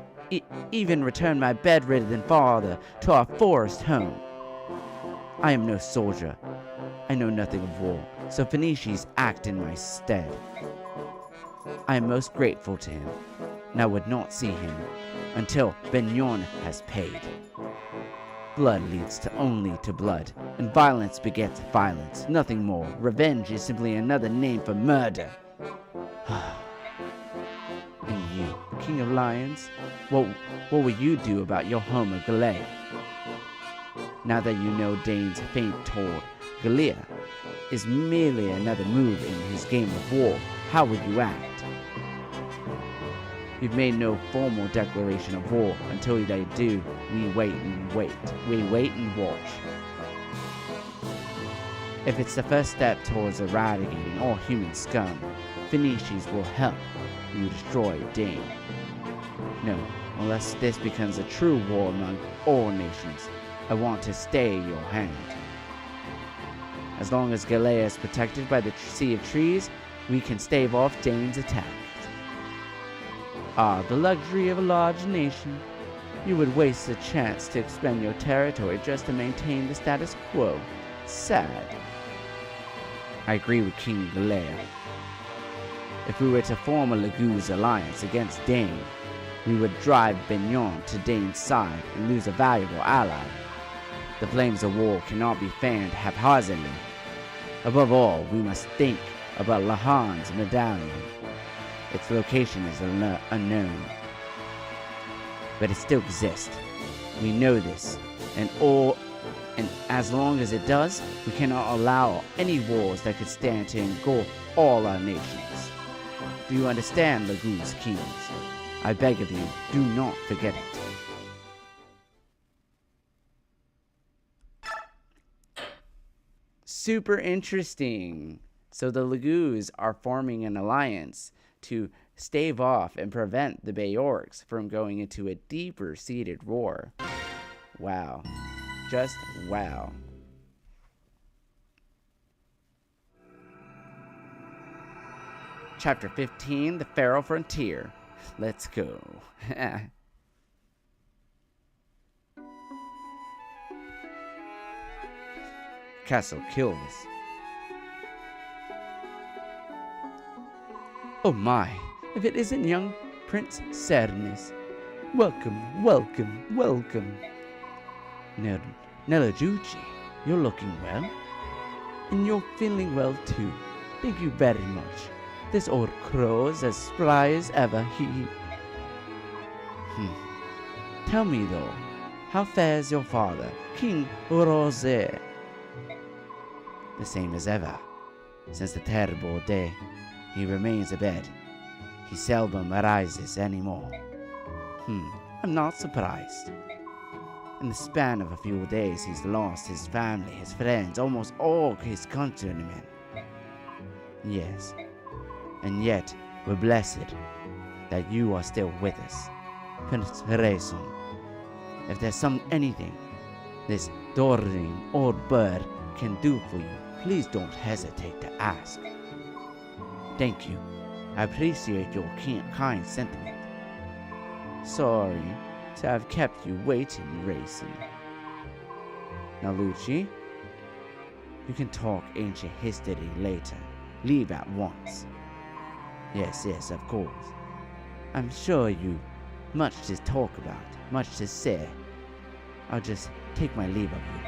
even return my bedridden father to our forest home. I am no soldier. I know nothing of war, so Phoenicians act in my stead. I am most grateful to him, and I would not see him until Benyon has paid. Blood leads only to blood, and violence begets violence, nothing more. Revenge is simply another name for murder. And you, King of Lions, what will you do about your home of Greil? Now that you know Dane's faint toward Greil is merely another move in his game of war, how would you act? You've made no formal declaration of war. Until they do, we wait and wait. We wait and watch. If it's the first step towards eradicating all human scum, Phoenicians will help you destroy Dane. No, unless this becomes a true war among all nations, I want to stay your hand. As long as Greil is protected by the Sea of Trees, we can stave off Dane's attacks. Ah, the luxury of a large nation. You would waste a chance to expand your territory just to maintain the status quo. Sad. I agree with King Greil. If we were to form a Laguz alliance against Dane, we would drive Benyon to Dane's side and lose a valuable ally. The flames of war cannot be fanned haphazardly. Above all, we must think about Lahan's medallion. Its location is unknown, but it still exists. We know this, and as long as it does, we cannot allow any wars that could stand to engulf all our nations. Do you understand, Laguz kings? I beg of you, do not forget it. Super interesting. So the Laguz are forming an alliance to stave off and prevent the Bay Orcs from going into a deeper seated war. Wow. Just wow. Chapter 15, The Feral Frontier. Let's go. Castle Kills. Oh my, if it isn't young Prince Cernus. Welcome, welcome, welcome. Nelajuchi, you're looking well. And you're feeling well too. Thank you very much. This old crow is as spry as ever. Tell me though, how fares your father, King Rosé? The same as ever. Since the terrible day, he remains abed. He seldom arises anymore. I'm not surprised. In the span of a few days, he's lost his family, his friends, almost all his countrymen. Yes, and yet we're blessed that you are still with us, Prince Raison. If there's anything this darling old bird can do for you, please don't hesitate to ask. Thank you. I appreciate your kind sentiment. Sorry to have kept you waiting, Raison. Now, Lucci, You can talk ancient history later. Leave at once. Yes, of course. I'm sure you much to talk about, much to say. I'll just take my leave of you.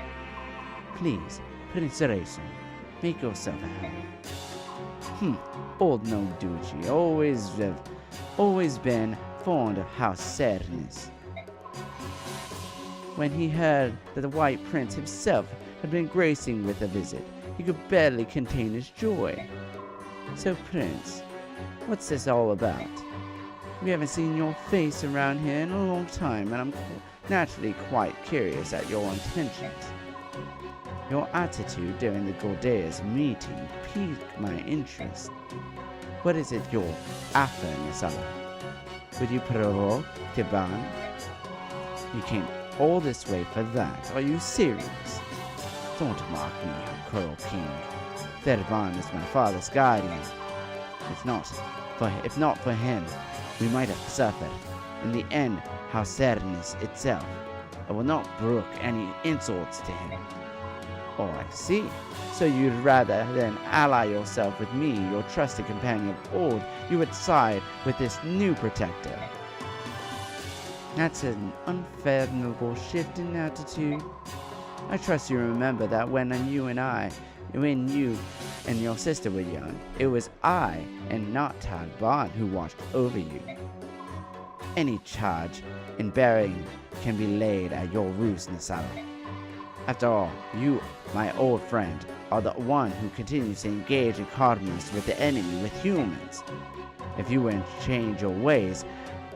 Please, Prince Racing, make yourself at home. Old gnome Ducci always been fond of house sadness. When he heard that the White Prince himself had been gracing with a visit, he could barely contain his joy. So, Prince, what's this all about? We haven't seen your face around here in a long time, and I'm naturally quite curious at your intentions. Your attitude during the Gordea's meeting piqued my interest. What is it you're after, Nisala? Would you provoke Tiban? You came all this way for that. Are you serious? Don't mock me, cruel king. Tiban is my father's guardian. If not for him, we might have suffered. In the end, house sadness itself. I will not brook any insults to him. Oh, I see. So you'd rather than ally yourself with me, your trusted companion of old, you would side with this new protector. That's an unfathomable shift in attitude. I trust you remember that when you and your sister were young, it was I and not Talban who watched over you. Any charge in bearing can be laid at your roost, Nisala. After all, you, my old friend, are the one who continues to engage in commerce with the enemy, with humans. If you would change your ways,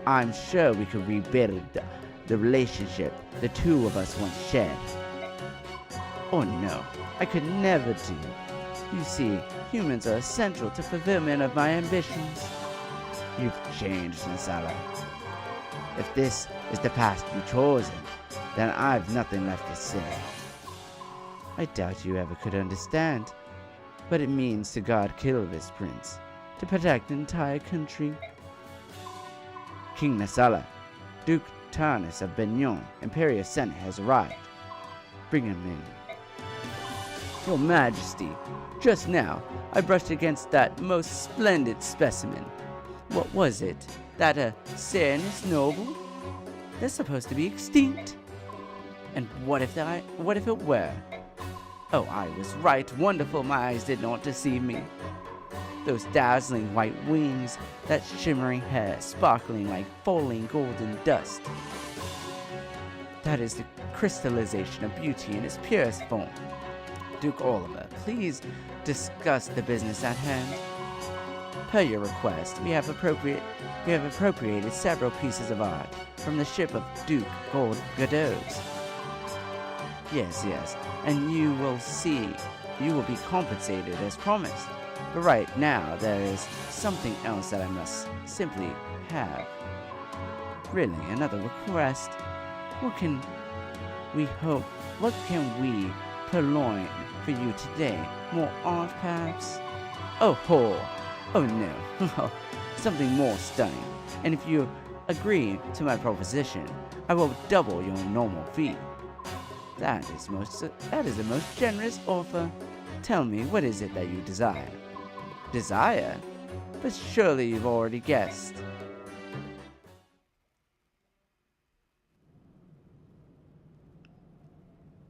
I'm sure we could rebuild the relationship the two of us once shared. Oh no, I could never do. You see, humans are essential to fulfillment of my ambitions. You've changed, Nisala. If this is the path you've chosen, then I've nothing left to say. I doubt you ever could understand what it means to guard Kilvis, Prince, to protect the entire country. King Nisala, Duke Tarnus of Benyon, Imperial Senate has arrived. Bring him in. Your Majesty, just now I brushed against that most splendid specimen. What was it? That a Cernus noble? They're supposed to be extinct. And what if it were? Oh, I was right. Wonderful, my eyes did not deceive me. Those dazzling white wings, that shimmering hair sparkling like falling golden dust. That is the crystallization of beauty in its purest form. Duke Oliver, please discuss the business at hand. Per your request, we have appropriated several pieces of art from the ship of Duke Gold Godot's. Yes, and you will be compensated as promised. But right now, there is something else that I must simply have. Really, another request? What can we purloin for you today? More art, perhaps? Oh no, something more stunning. And if you agree to my proposition, I will double your normal fee. That is the most generous offer. Tell me, what is it that you desire? Desire? But surely you've already guessed.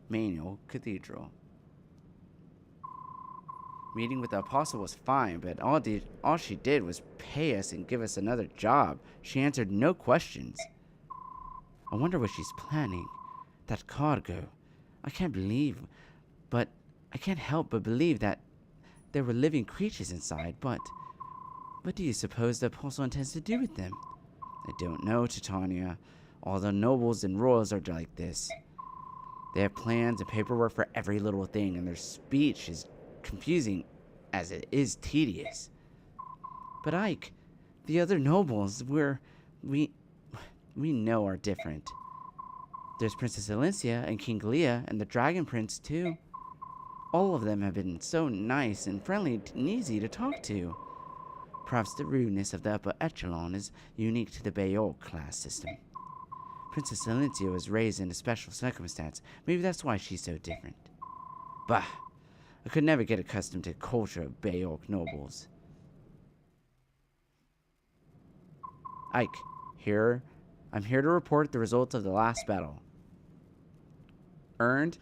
Manual Cathedral. Meeting with the apostle was fine, but all she did was pay us and give us another job. She answered no questions. I wonder what she's planning. That cargo. I can't help but believe that there were living creatures inside, but what do you suppose the apostle intends to do with them? I don't know, Titania. All the nobles and royals are like this. They have plans and paperwork for every little thing, and their speech is confusing as it is tedious. But Ike, the other nobles, we know are different. There's Princess Alencia and King Leah and the Dragon Prince too. All of them have been so nice and friendly and easy to talk to. Perhaps the rudeness of the upper echelon is unique to the Bayol class system. Princess Alencia was raised in a special circumstance. Maybe that's why she's so different. Bah! I could never get accustomed to the culture of Beorc nobles. Ike, I'm here to report the results of the last battle. Earned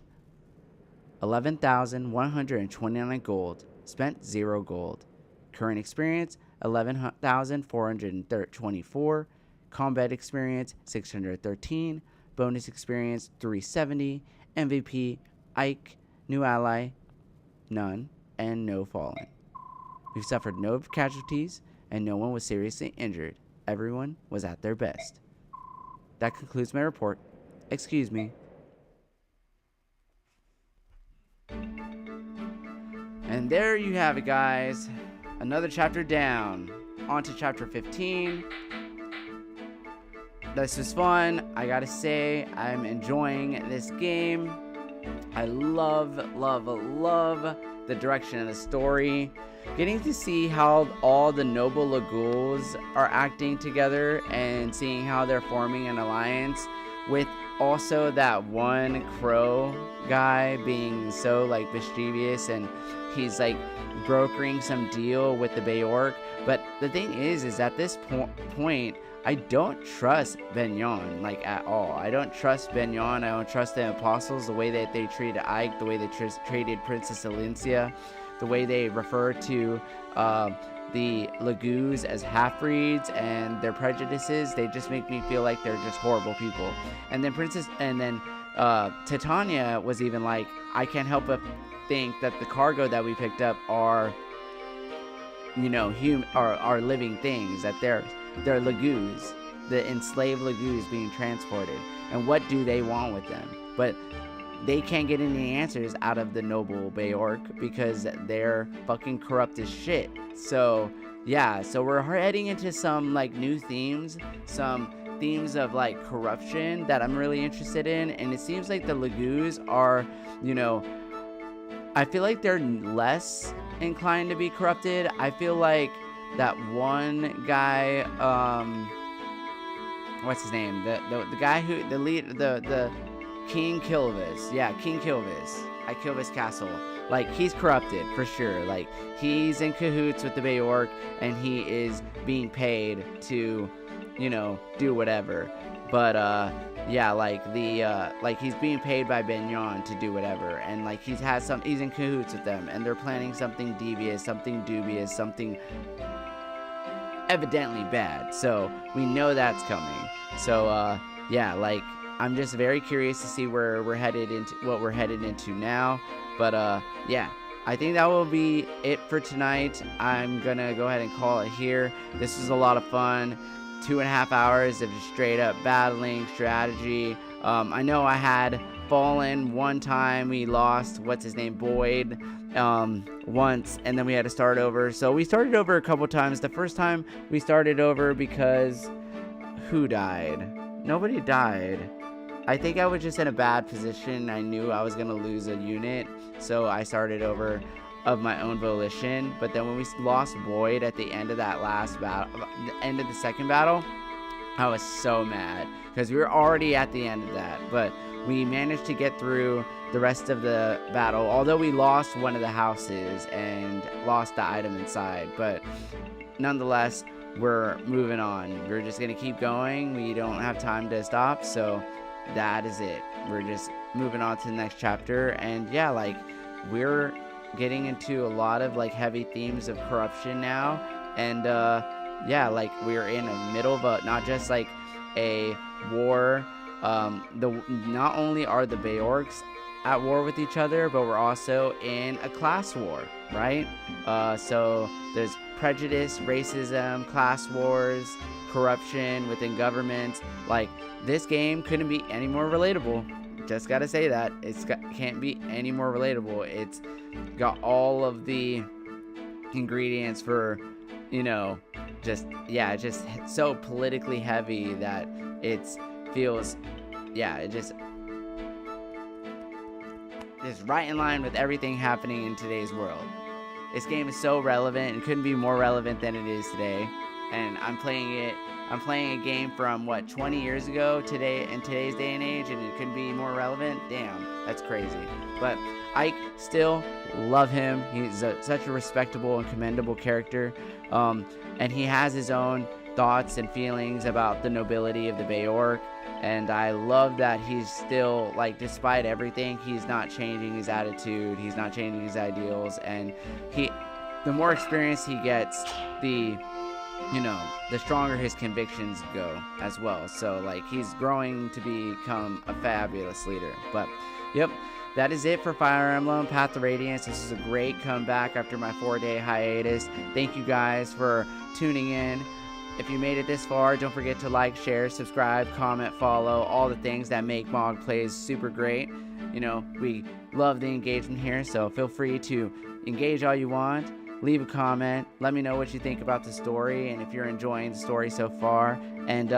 11,129 gold. Spent 0 gold. Current experience 11,424. Combat experience 613. Bonus experience 370. MVP Ike. New ally none. And no fallen. We've suffered no casualties and no one was seriously injured. Everyone was at their best. That concludes my report. Excuse me. And there you have it, guys. Another chapter down. On to chapter 15. This was fun. I gotta say, I'm enjoying this game. I love the direction of the story. Getting to see how all the noble Laguls are acting together and seeing how they're forming an alliance with also that one crow guy being so like mischievous, and he's like brokering some deal with the Beorc. But the thing is at this point I don't trust Benyon like at all. I don't trust Benyon. I don't trust the apostles, the way that they treated Ike, the way they treated Princess Alencia, the way they refer to the Lagus as half-breeds and their prejudices. They just make me feel like they're just horrible people. And then Titania was even like, I can't help but think that the cargo that we picked up are, you know, are living things, that they're Lagus, the enslaved Lagus being transported. And what do they want with them? But they can't get any answers out of the noble Beorc because they're fucking corrupt as shit. So yeah, so we're heading into some like new themes, some themes of like corruption that I'm really interested in. And it seems like the Lagus are, you know, I feel like they're less inclined to be corrupted. I feel like that one guy, what's his name? The guy who the King Kilvis. Yeah, King Kilvis. At Kilvis Castle. Like, he's corrupted for sure. Like, he's in cahoots with the Beorc and he is being paid to, you know, do whatever. But yeah, like like he's being paid by Benyon to do whatever, and like he's in cahoots with them, and they're planning something devious, something dubious, something evidently bad. So we know that's coming. So yeah, like I'm just very curious to see where we're headed into now. But yeah, I think that will be it for tonight. I'm gonna go ahead and call it here. This was a lot of fun. 2.5 hours of just straight up battling strategy. I know I had fallen one time. We lost Boyd once, and then we had to start over. So we started over a couple times. The first time we started over because who died? Nobody died. I think I was just in a bad position. I knew I was gonna lose a unit, so I started over of my own volition. But then when we lost Boyd at the end of that last battle, the end of the second battle, I was so mad because we were already at the end of that. But we managed to get through the rest of the battle, although we lost one of the houses and lost the item inside. But nonetheless, we're moving on. We're just gonna keep going. We don't have time to stop, so that is it. We're just moving on to the next chapter. And yeah, like we're getting into a lot of like heavy themes of corruption now, and yeah, like we're in the middle of not just like a war. Not only are the Beorcs at war with each other, but we're also in a class war, right? So there's prejudice, racism, class wars, corruption within governments. Like, this game couldn't be any more relatable. Just gotta say that. Can't be any more relatable. It's got all of the ingredients for, you know, just so politically heavy that it feels, yeah, it just is right in line with everything happening in today's world. This game is so relevant. It couldn't be more relevant than it is today. and I'm playing a game from what, 20 years ago today, in today's day and age, and it couldn't be more relevant. Damn, that's crazy. But Ike, still love him. He's such a respectable and commendable character, and he has his own thoughts and feelings about the nobility of the Bay Orc. And I love that he's still, like, despite everything, he's not changing his attitude, he's not changing his ideals, and the more experience he gets, the stronger his convictions go as well. So, like, he's growing to become a fabulous leader. But, yep, that is it for Fire Emblem Path of Radiance. This is a great comeback after my 4-day hiatus. Thank you guys for tuning in. If you made it this far, don't forget to like, share, subscribe, comment, follow, all the things that make Mog Plays super great. We love the engagement here, so feel free to engage all you want. Leave a comment. Let me know what you think about the story and if you're enjoying the story so far. And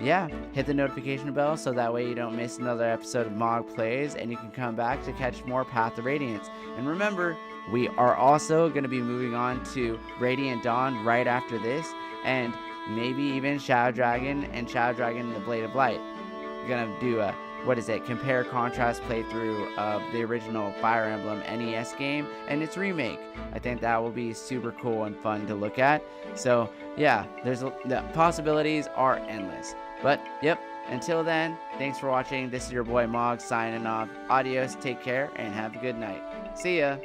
yeah, hit the notification bell so that way you don't miss another episode of Mog Plays, and you can come back to catch more Path of Radiance. And remember, we are also going to be moving on to Radiant Dawn right after this, and maybe even Shadow Dragon and Shadow Dragon the Blade of Light. We're going to do a, compare contrast playthrough of the original Fire Emblem NES game and its remake. I think that will be super cool and fun to look at. So yeah, the possibilities are endless. But yep, until then, thanks for watching. This is your boy Mog signing off. Adios, take care, and have a good night. See ya.